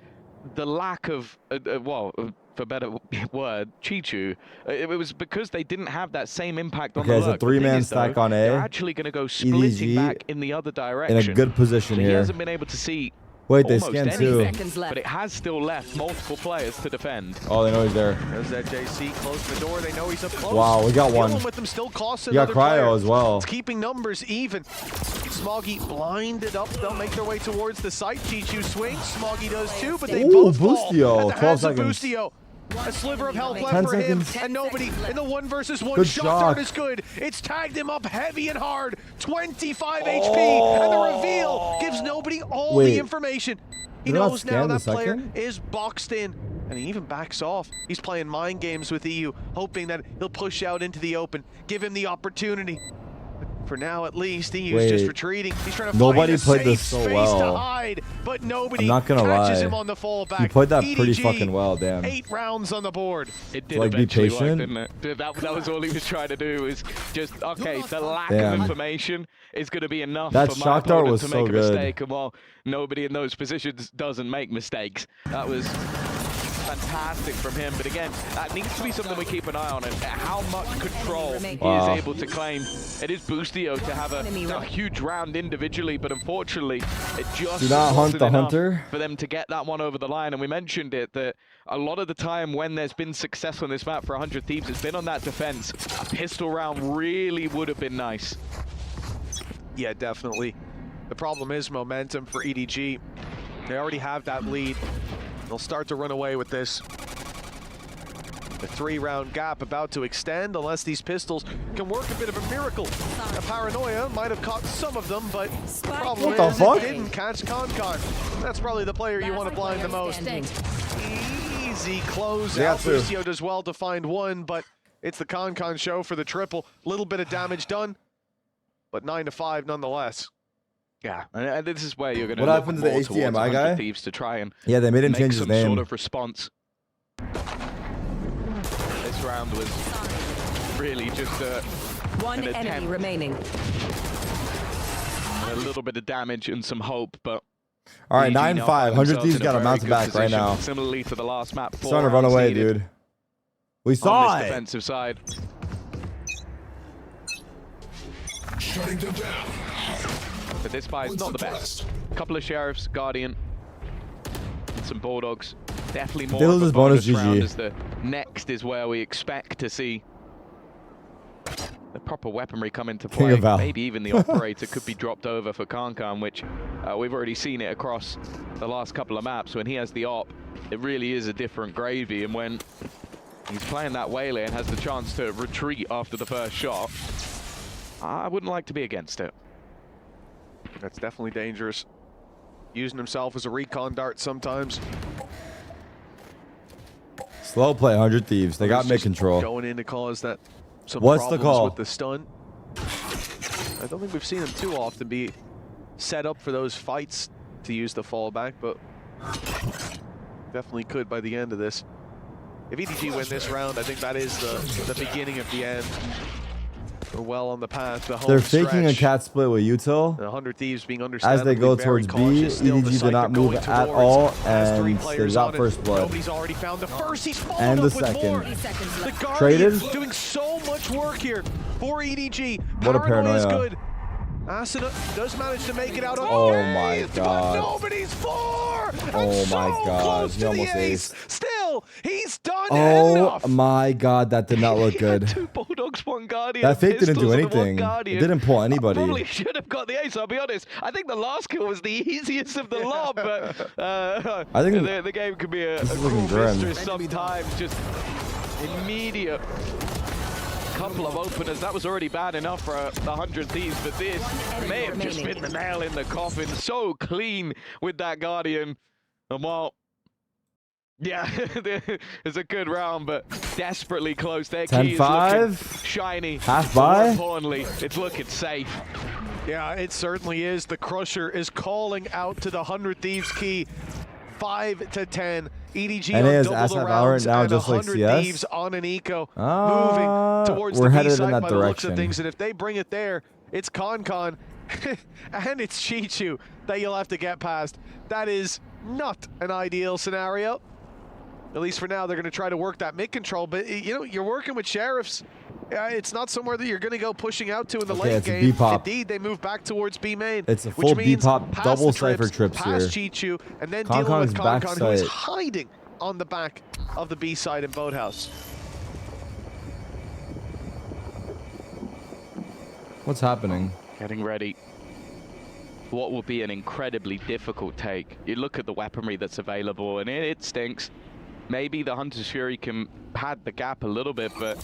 the lack of, for better word, Chichu. It was because they didn't have that same impact on Okay, the it's a lurk. The thing three-man is, stack though, on A. They're actually going to go splitting EDG back in the other In direction. a good position So he here. hasn't been able to see Wait, they almost scanned too. anything, Seconds left. but it has still left multiple players to defend. Oh, they know he's there. There's that JC, close the door. They know he's up close. Wow, we got Dealing one. with them, still costs You got another Cryo player. as well. It's keeping numbers even. Smoggy blinded up. They'll make their way towards the site. Chichu swings. Smoggy does too, but they Ooh, both fall Bustio, at the 12 hands of seconds. Bustio. A sliver of health 10 left for him, seconds. and nobody in the 1 versus 1 Good shot shot. dart is good. It's tagged him up heavy and hard. 25 HP, and the reveal gives nobody all Wait. the information. He Did they not knows now scan the that player second? is boxed in, and he even backs off. He's playing mind games with EU, hoping that he'll push out into the open, give him the opportunity. For now, at least, EU's just Wait. retreating. He's trying to Nobody find a played this safe so space well. to hide, but nobody I'm not gonna catches lie. him on the fallback. You played that pretty EDG, fucking well, damn. 8 rounds on the board. It did Like, be eventually work, patient. didn't it? That was all he was trying to do, was just, okay, the lack Damn. of information is going to be enough That for my shock dart opponent was to so make a good. mistake. And while nobody in those positions doesn't make mistakes, that was fantastic from him. But again, that needs to be something we keep an eye on, and how much control he Wow. is able to claim. It is Boostio to have a huge round individually, but unfortunately, it just Do not hunt wasn't the enough hunter. for them to get that one over the line. And we mentioned it, that a lot of the time when there's been success on this map for 100 Thieves, it's been on that defense. A pistol round really would have been nice. Yeah, definitely. The problem is momentum for EDG. They already have that lead. They'll start to run away with this. The 3-round gap about to extend unless these pistols can work a bit of a miracle. A paranoia might have caught some of them, but the problem What the is fuck? it didn't catch Concon. That's probably the player you want to blind the most. Easy close Yeah, out. true. Lucio does well to find one, but it's the Concon show for the triple. Little bit of damage done, but 9-5 nonetheless. Yeah, and this is where you're going to What look happened to the more towards HDMI 100 guy? Thieves to try and Yeah, they made him make change his some name. sort of response. This round was really just One an enemy attempt. remaining. A little bit of damage and some hope, but All right, EDG now 9-5. find 100 themselves Thieves in a got to very mount good back right position, now. Similarly to the last map, 4 Starting to run rounds away, needed dude. We on saw this it. defensive side. Shutting them down. But this buy is not the best. Couple of Sheriffs, Guardian, and some Bulldogs. Definitely more They lose of a this bonus, round, GG. as the next is where we expect to see the proper weaponry come into King play. of Val. Maybe even the operator could be dropped over for Kankan, which we've already seen it across the last couple of maps. When he has the op, it really is a different gravy, and when he's playing that Waylay and has the chance to retreat after the first shot, I wouldn't like to be against it. That's definitely dangerous. Using himself as a recon dart sometimes. Slow play, 100 Thieves. They got Just mid-control. Going in to cause that some What's the problems call? with the stun. I don't think we've seen him too often be set up for those fights to use the fallback, but definitely could by the end of this. If EDG win this round, I think that is the beginning of the end. We're well on the path to home They're faking a stretch. cat split with Util. The 100 Thieves being As understandably they go very towards B, cautious. Still the EDG site did not they're move going at towards. all, Has 3 and they players got on it. first blood. Nobody's already found the first. He's followed And the up with more. second. Seconds The left. Guardian Traded? doing so much work here for EDG. What a Paranoia is paranoia. good. Asuna does manage to make it out. Oh unscathed, my but God. nobody's for. Oh my God. Close He to almost the ace. aced. Still, he's done Oh enough. my God, that did not look He had good. 2 Bulldogs, 1 Guardian. That fake didn't do pistols, and 1 anything. It Guardian. didn't pull Probably anybody. should have got the ace, I'll be honest. I think the last kill was the easiest of the lot, but I think the game can be a this is cruel looking grim. mistress sometimes. Just immediate couple of openers. That was already bad enough for the 100 Thieves, but this may have just been the nail in the coffin. So clean with that Guardian. And while, yeah, it's a good round, but desperately close. Their key is looking 10-5. shiny. Half But more buy. importantly, it's looking safe. Yeah, it certainly is. The Crusher is calling out to the 100 Thieves key. 5-10. EDG And on it is double Asset the Valorant rounds now, and just like 100 CS? Thieves on an eco. Ah, moving towards we're the B headed in side that by the looks of direction. things. And if they bring it there, it's Concon and it's Chichu that you'll have to get past. That is not an ideal scenario. At least for now, they're going to try to work that mid control. But, you know, you're working with Sheriffs. It's not somewhere that you're going to go pushing out to in the Okay, late it's a game. B-pop. Indeed, they move back towards B main. It's a which full means B-pop past double the cypher trips past here. Chichu, and then Concon dealing with is Concon, who is backside. hiding on the back of the B side in Boathouse. What's happening? Getting ready. What will be an incredibly difficult take. You look at the weaponry that's available, and it stinks. Maybe the Hunter's Fury can pad the gap a little bit, but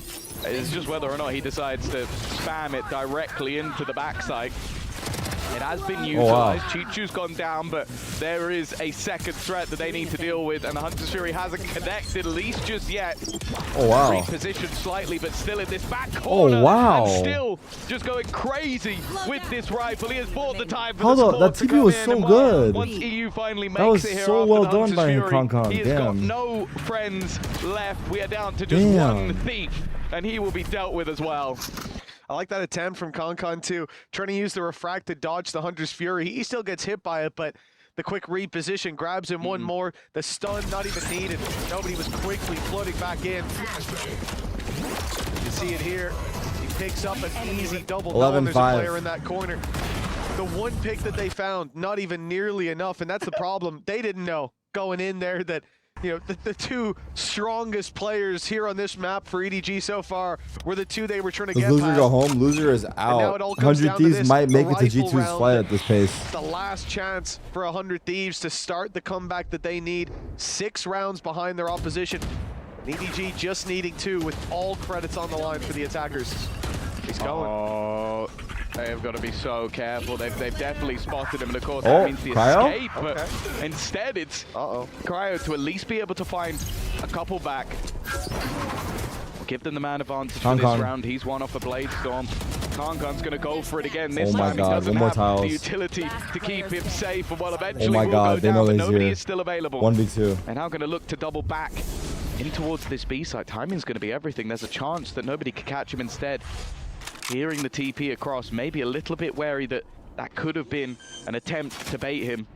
it's just whether or not he decides to spam it directly into the backside. It has been utilized. Chichu's gone down, but there is a second threat that they need to deal with, and the Hunter's Fury hasn't connected, at least just yet. Oh, wow. Repositioned slightly, but still in this back corner. Oh, wow. And still just going crazy with this rifle. He has bought the time for Hold the up, support that to TP come was in, so and good. Once EU finally makes That was it here so after well the done Hunter's by Fury, Concon. he has got Damn. no friends left. We are down to just one thief, and he will be dealt with as well. I like that attempt from Concon too, trying to use the refract to dodge the Hunter's Fury. He still gets hit by it, but the quick reposition grabs him one more. The stun not even needed. Nobody was quickly flooding back in. You see it here. He picks up an easy double down. There's a player in that corner. The one pick that they found, not even nearly enough, and that's the problem. They didn't know going in there that, you know, the two strongest players here on this map for EDG so far were the two they were trying to get Loser past. go home. Loser is out. 100 Thieves might make it to G2's flight at this pace. The last chance for 100 Thieves to start the comeback that they need. 6 rounds behind their opposition. EDG just needing 2 with all credits on the line for the attackers. He's going. Oh, they have got to be so careful. They've definitely spotted him, and of course that means the escape. But instead, it's Cryo to at least be able to find a couple back. Give them the man advantage for this round. He's one off a Blade Storm. Concon's going to go for it again. This time he doesn't have the utility to keep him safe. And well, eventually will go down, but nobody is still available. 1v2. And now going to look to double back in towards this B side. Timing's going to be everything. There's a chance that nobody could catch him instead. Hearing the TP across, maybe a little bit wary that that could have been an attempt to bait him.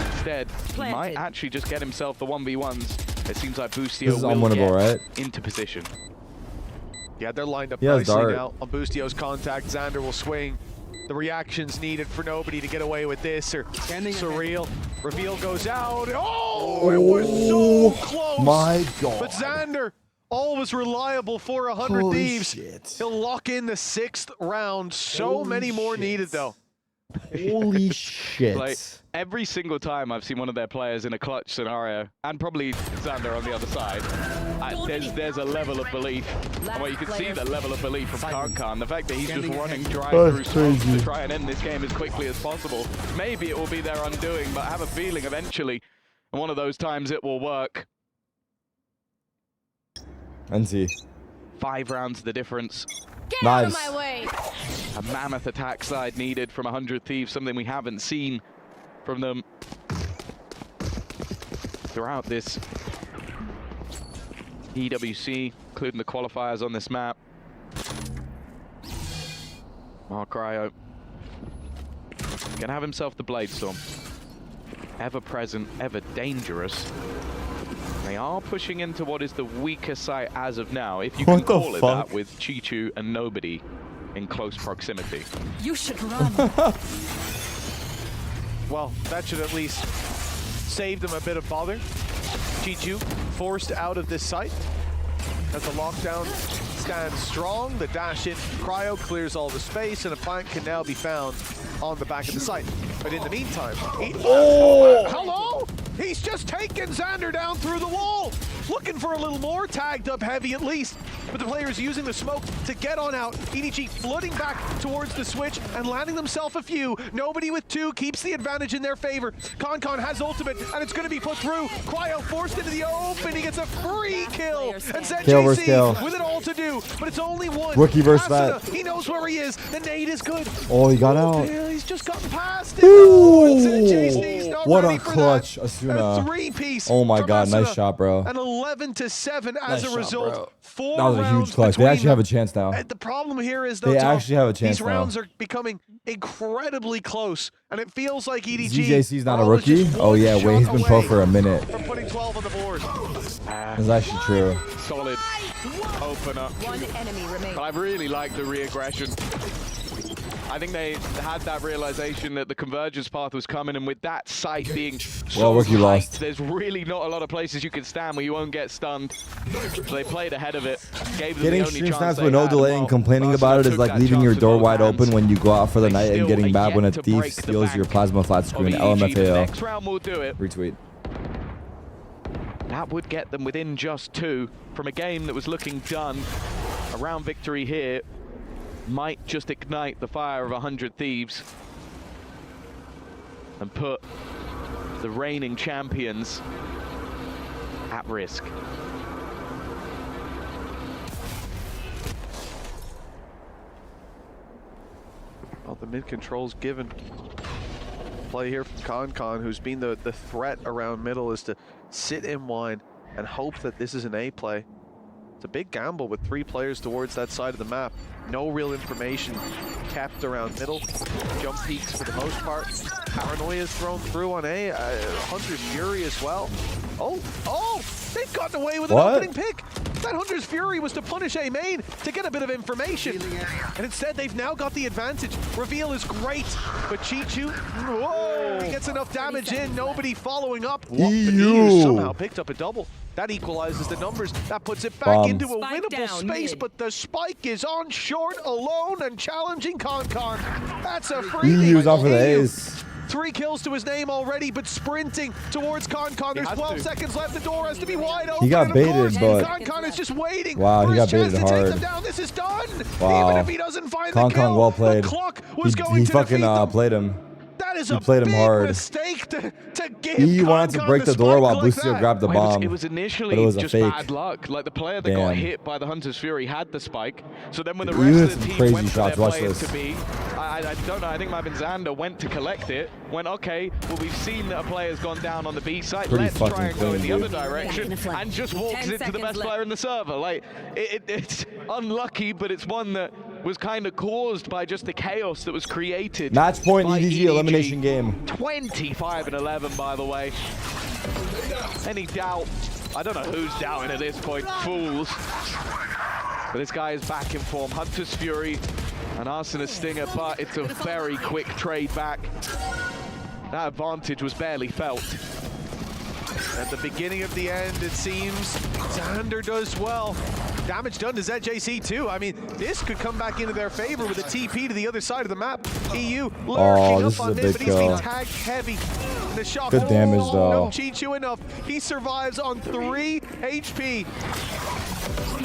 Instead, he might actually just get himself the 1v1s. It seems like Boostio will get into position. Yeah, they're lined up nicely now on Boostio's contact. Xander will swing. The reactions needed for nobody to get away with this, or Surreal. Reveal goes out. Oh, it was so close. My God. But Xander, always reliable for 100 Thieves. He'll lock in the 6th round. So many more needed, though. Holy shit. Like, every single time I've seen one of their players in a clutch scenario, and probably Xander on the other side, there's a level of belief. And what you can see, the level of belief from Concon, the fact that he's just running dry through smokes to try and end this game as quickly as possible. Maybe it will be their undoing, but I have a feeling eventually, and one of those times it will work. NC. 5 rounds the difference. Get out of my way. A mammoth attack side needed from 100 Thieves, something we haven't seen from them throughout this EWC, including the qualifiers on this map. Mark Cryo gonna have himself the Blade Storm. Ever present, ever dangerous. They are pushing into what is the weaker site as of now, if you can call it that, with Chichu and nobody in close proximity. You should run. Well, that should at least save them a bit of bother. Chichu forced out of this site as the lockdown stands strong. The dash in Cryo clears all the space, and a plant can now be found on the back of the site. But in the meantime, hello? He's just taken Xander down through the wall. Looking for a little more, tagged up heavy at least. But the players using the smoke to get on out. EDG flooding back towards the switch and landing themselves a few. Nobody with 2 keeps the advantage in their favor. Concon has ultimate, and it's going to be put through. Cryo forced into the open. He gets a free kill. And ZJC with it all to do, but it's only 1. Rookie versus that. He knows where he is. The nade is good. Oh, he got out. Yeah, he's just gotten past it. Oh, what a clutch, Asuna. A 3-piece. Oh my God, nice shot, bro. An 11-7 as a result. 4 that was a huge clutch. They actually have a chance now. The problem here is, though, they actually have a chance these rounds are becoming incredibly close, and it feels like EDG. ZJC's not a rookie? Oh yeah, wait, he's been pro for a minute. From putting 12 on the board. That's actually true. Solid opener. 1 enemy remains. But I really like the re-aggression. I think they had that realization that the convergence path was coming, and with that site being so tight, there's really not a lot of places you can stand where you won't get stunned. So they played ahead of it. Gave them getting the only stream chance snaps with no delay and complaining about it is like leaving your door wide open when you go out for the night and getting mad when a thief steals your plasma flat screen. LMFAO. Next round will do it. Retweet. That would get them within just 2 from a game that was looking done. Around victory here. might just ignite the fire of 100 Thieves and put the reigning champions at risk. Well, the mid control's given. Play here from Con, who's been the threat around middle, is to sit in wine and hope that this is an A play. It's a big gamble with 3 players towards that side of the map. No real information kept around middle. Jump peaks for the most part. Paranoia is thrown through on A. Hunter's Fury as well. Oh! They've gotten away with an opening pick. That Hunter's Fury was to punish A main to get a bit of information. And instead, they've now got the advantage. Reveal is great, but Chichu, whoa, he gets enough damage in. Nobody following up. But EU somehow picked up a double. That equalizes the numbers. That puts it back into a winnable space, but the spike is on short alone and challenging Con. That's a free. EU's off for the ace. 3 kills to his name already, but sprinting towards Con. There's 12 seconds left. The door has to be wide open. He got baited, but Con is just waiting. Wow, he got baited to hard. take them down. This is done. Wow. Even if he doesn't find the kill, Con well played. the clock was going He to fucking defeat them. played him. That is He a played him big hard. mistake to give He wanted to break the door while Lucio grabbed the bomb. It was initially but it was a just fake. bad luck. Like the player that got hit by the Hunter's Fury had the spike. So then when the Even rest of the some team crazy went for shots, their watch players this. to be, I don't know, I think Mavin Xander went to collect it. Went, okay, well we've seen that a player's gone down on the B side. Pretty Let's try fucking and go in the clean, other dude. direction. And just walks into the best player in the server. Like, it's unlucky, but it's one that was kind of caused by just the chaos that was created. Match point by EDG elimination game. 25-11, by the way. Any doubt? I don't know who's doubting at this point. Fools. But this guy is back in form. Hunter's Fury and Arsena Stinger, but it's a very quick trade back. That advantage was barely felt. At the beginning of the end, it seems Xander does well. Damage done to ZJC too. I mean, this could come back into their favor with a TP to the other side of the map. EU lurking up on mid, but he's been tagged heavy. And the shot. Good damage though. No Chichu enough. He survives on 3 HP.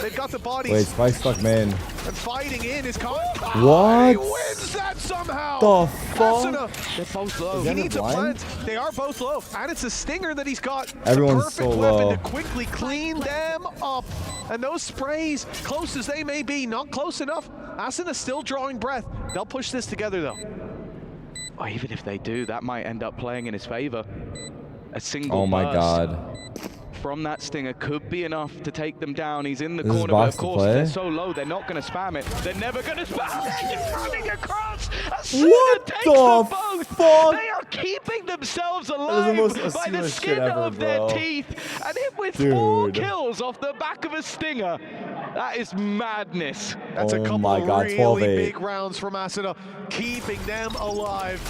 They've got the bodies. Wait, Spike stuck main. And fighting in is Con. What? He wins that somehow. The fuck? They're both low. He needs a plant. They are both low, and it's a stinger that he's got. Everyone's Perfect so weapon low. to quickly clean them up. And those sprays, close as they may be, not close enough. Asuna still drawing breath. They'll push this together though. Oh, even if they do, that might end up playing in his favor. A single Oh my burst god. from that stinger could be enough to take them down. He's in the This is corner, but box of to course play? they're so low, they're not going to spam it. They're never going to spam it. It's coming across. What takes the them both. fuck? They are keeping themselves is the alive most by the Asuna skin shit ever, of their bro. teeth. And hit with 4 Dude. kills off the back of a stinger. That is madness. That's a Oh couple my of God, really 12-8. big rounds from Asuna, keeping them alive.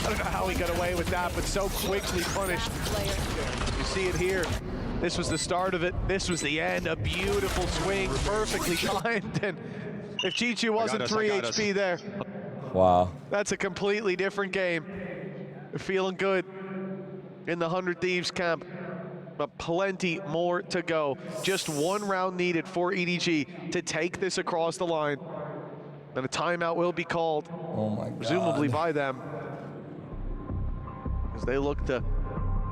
I don't know how he got away with that, but so quickly punished. You see it here. This was the start of it. This was the end. A beautiful swing, perfectly timed. And if Chichu wasn't 3 HP there, Wow. that's a completely different game. Feeling good in the 100 Thieves camp, but plenty more to go. Just 1 round needed for EDG to take this across the line. And a timeout will be called, Oh my god. presumably by them, as they look to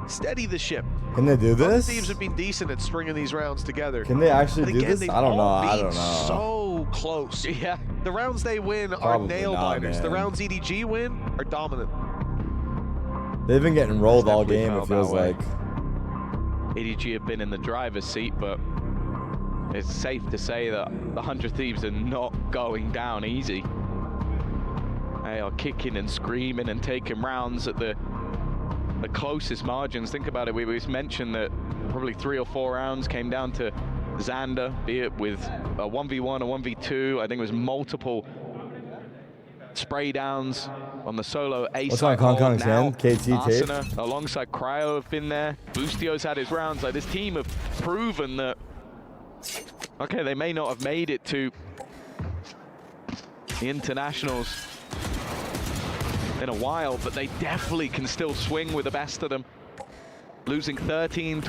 steady the ship. Can they do Other this? teams have been decent at stringing these rounds together. Can they actually And do again, this? they've I don't know. all I been don't know. So close. Yeah. The rounds they win are Probably nail not, biters. The man. rounds EDG win are dominant. They've been getting rolled all Definitely game, it felt that feels way. like. EDG have been in the driver's seat, but it's safe to say that the 100 Thieves are not going down easy. They are kicking and screaming and taking rounds at the closest margins. Think about it, we mentioned that probably 3 or 4 rounds came down to Xander, be it with a 1v1 or 1v2. I think it was multiple spray downs on the solo A What's side. on Kong's Now, hand? KT tape? Arsena alongside Cryo have been there. Boostio's had his rounds. Like, this team have proven that, okay, they may not have made it to the internationals in a while, but they definitely can still swing with the best of them. Losing 13-11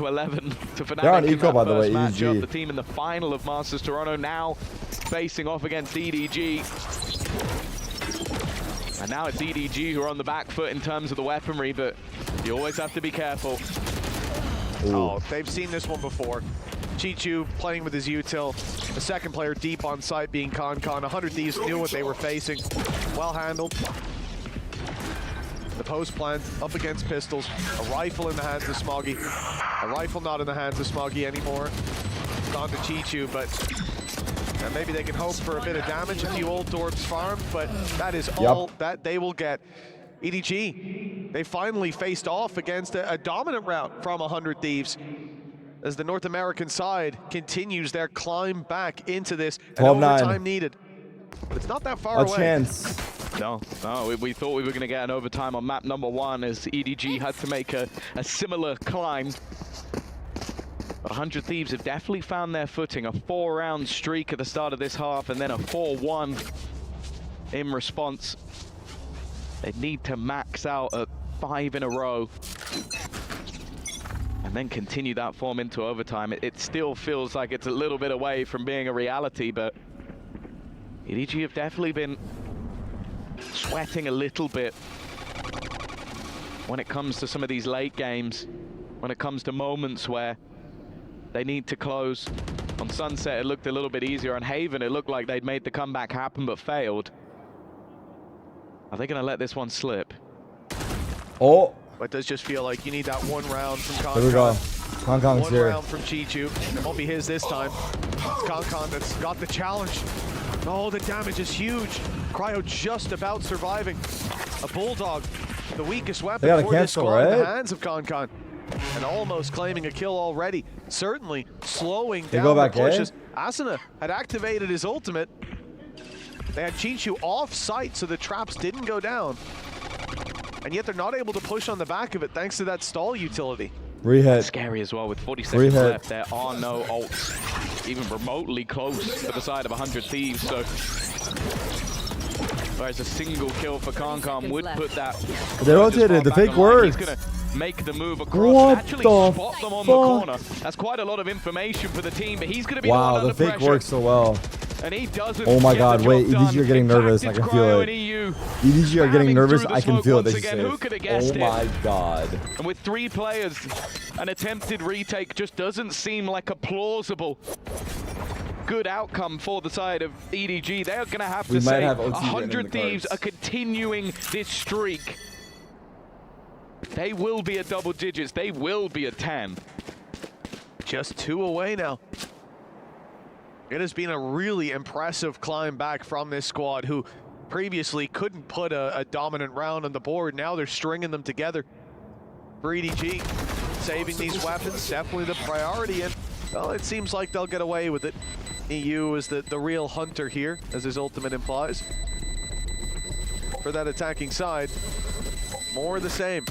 to Fnatic They're on in eco, that by the way, first matchup. EDG. The team in the final of Masters Toronto now facing off against EDG. And now it's EDG who are on the back foot in terms of the weaponry, but you always have to be careful. Ooh. Oh, they've seen this one before. Chichu playing with his util. The second player deep on site being Concon. 100 Thieves knew what they were facing. Well handled. The post plant up against pistols. A rifle in the hands of Smoggy. A rifle not in the hands of Smoggy anymore. It's gone to Chichu, but maybe they can hope for a bit of damage. A few old Dorbs farmed, but that is all that they will get. EDG, they finally faced off against a dominant round from 100 Thieves as the North American side continues their climb back into this. And overtime needed. But it's not that far away. A chance. No, we thought we were going to get an overtime on map number 1 as EDG had to make a similar climb. 100 Thieves have definitely found their footing. A 4-round streak at the start of this half and then a 4-1 in response. They need to max out at 5 in a row and then continue that form into overtime. It still feels like it's a little bit away from being a reality, but EDG have definitely been sweating a little bit when it comes to some of these late games, when it comes to moments where they need to close. On Sunset, it looked a little bit easier. On Haven, it looked like they'd made the comeback happen but failed. Are they going to let this one slip? Oh. But it does just feel like you need that one round from Concon. Here we go. Concom's one here. Round from Chichu. It won't be his this time. It's Concon that's got the challenge. Oh, the damage is huge. Cryo just about surviving. A Bulldog, the weakest weapon for this squad in the hands of Concon. And almost claiming a kill already. Certainly slowing down the pushes. Asuna had activated his ultimate. They had Chichu off site so the traps didn't go down. And yet they're not able to push on the back of it thanks to that stall utility. Rehit. Scary as well with 40 seconds left. There are no ults even remotely close to the side of 100 Thieves. So whereas a single kill for Concon would put that. They rotated. The fake works. He's gonna make the move across and actually spot them on the corner. That's quite a lot of information for the team, but he's gonna be the one under pressure. Wow, the fake works so well. And he doesn't. Oh my God! Wait, EDG are getting nervous. I can feel it. EDG are getting nervous. I can feel it. They say, "Oh my God!" And with 3 players, an attempted retake just doesn't seem like a plausible, good outcome for the side of EDG. They're going to have to say 100 Thieves are continuing this streak. They will be at double digits. They will be at 10. Just 2 away now. It has been a really impressive climb back from this squad who previously couldn't put a dominant round on the board. Now they're stringing them together. For EDG, saving these weapons, definitely the priority, and well, it seems like they'll get away with it. EU is the real hunter here, as his ultimate implies. For that attacking side, more of the same.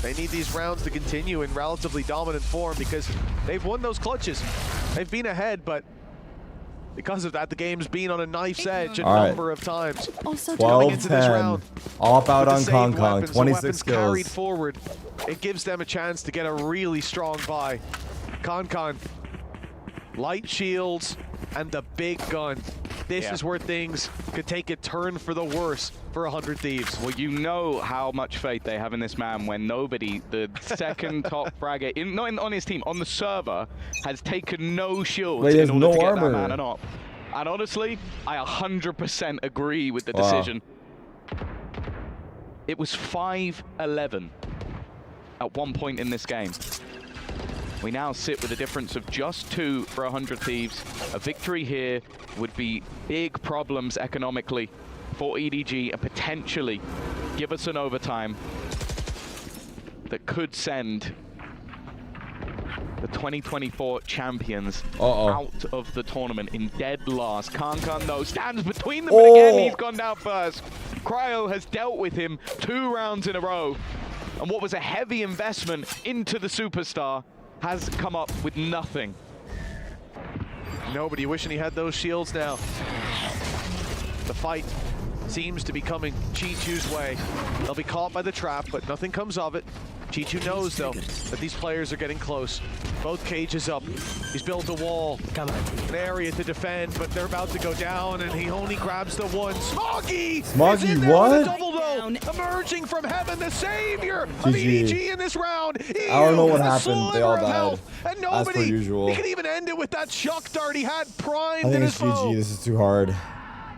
They need these rounds to continue in relatively dominant form because they've won those clutches. They've been ahead, but because of that, the game's been on a knife's edge a number of times. Coming into this round, off out on Concon, weapons, 26 kills. Carried forward, it gives them a chance to get a really strong buy. Concon, light shields, and the big gun. This is where things could take a turn for the worse for 100 Thieves. Well, you know how much faith they have in this man when nobody, the second top fragger, on his team, on the server, has taken no shields in order to get that man an op. And honestly, I 100% agree with the decision. It was 5-11 at one point in this game. We now sit with a difference of just 2 for 100 Thieves. A victory here would be big problems economically for EDG and potentially give us an overtime that could send the 2024 champions out of the tournament in dead last. Concon, though, stands between them, but again, he's gone down first. Cryo has dealt with him 2 rounds in a row, and what was a heavy investment into the superstar has come up with nothing. Nobody wishing he had those shields now. The fight seems to be coming Chichu's way. They'll be caught by the trap, but nothing comes of it. G2 knows, though, that these players are getting close. Both cages up. He's built a wall, an area to defend, but they're about to go down, and he only grabs the one. Smoggy! Smoggy, is in there what? with a double, though. Emerging from heaven, the savior of GG. EDG in this round. I don't know what a happened. They all sliver of died. health, and As nobody, per usual. he could even end it with that shock dart he had I primed in think his it's GG. foe. This is too hard.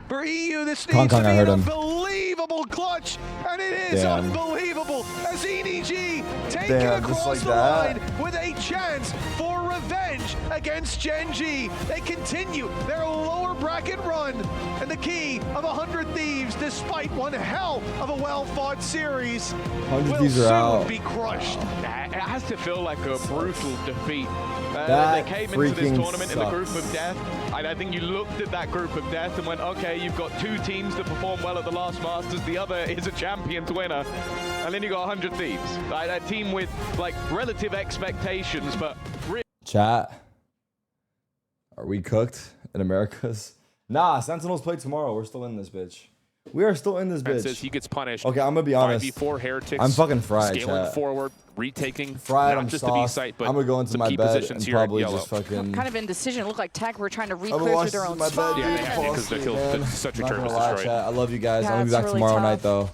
For EU, this Kong needs to Kong, be I an heard him. unbelievable clutch, and it is Damn. unbelievable as EDG take Damn, it just across like the that. line with a chance for revenge against Gen G. They continue their lower bracket run and the key of 100 Thieves, despite one hell of a well-fought series, 100 will Thieves are soon out. be crushed. It has to feel like a brutal defeat. That They came into this freaking tournament in the group sucks. of death. And I think you looked at that group of death and went, okay, you've got 2 teams that perform well at the last Masters. The other is a Champions winner. And then you got 100 Thieves. Like, a team with like relative expectations, but Chat. Are we cooked in Americas? Nah, Sentinels play tomorrow. We're still in this bitch. We are still in this Says bitch. he gets punished. Okay, I'm gonna be honest. 5v4 Heretics. I'm fucking fried, Scaling chat. forward, retaking Fried, not I'm just the B sauced. site, but I'm gonna go into some my key bed positions and here at probably yellow. just fucking. Kind of indecision. It looked like Tag were trying to I'm gonna re-clear watch through their this in own my spot. bed. Yeah, they dude. had to, 'cause the kill- Man. that's such a Not turn gonna was lie, destroyed. chat. I love you guys. Yeah, I'm gonna be it's back really tomorrow tough. night though.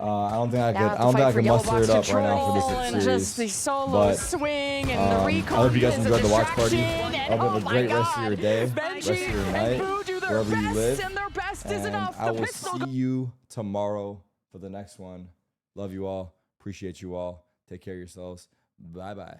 I don't think I could. Now I don't think I fight can for muster it yellow up right now for box control this and series. just the solo But, swing and the I recon hope you guys is a enjoyed the watch party. distraction, and I hope you oh have a my great rest of your God, day, Benji rest of your and night, Boo do their wherever you best, live. and their best is And enough. I The will pistol see you tomorrow for the next one. Love you all. Appreciate you all. Take care of yourselves. Bye bye.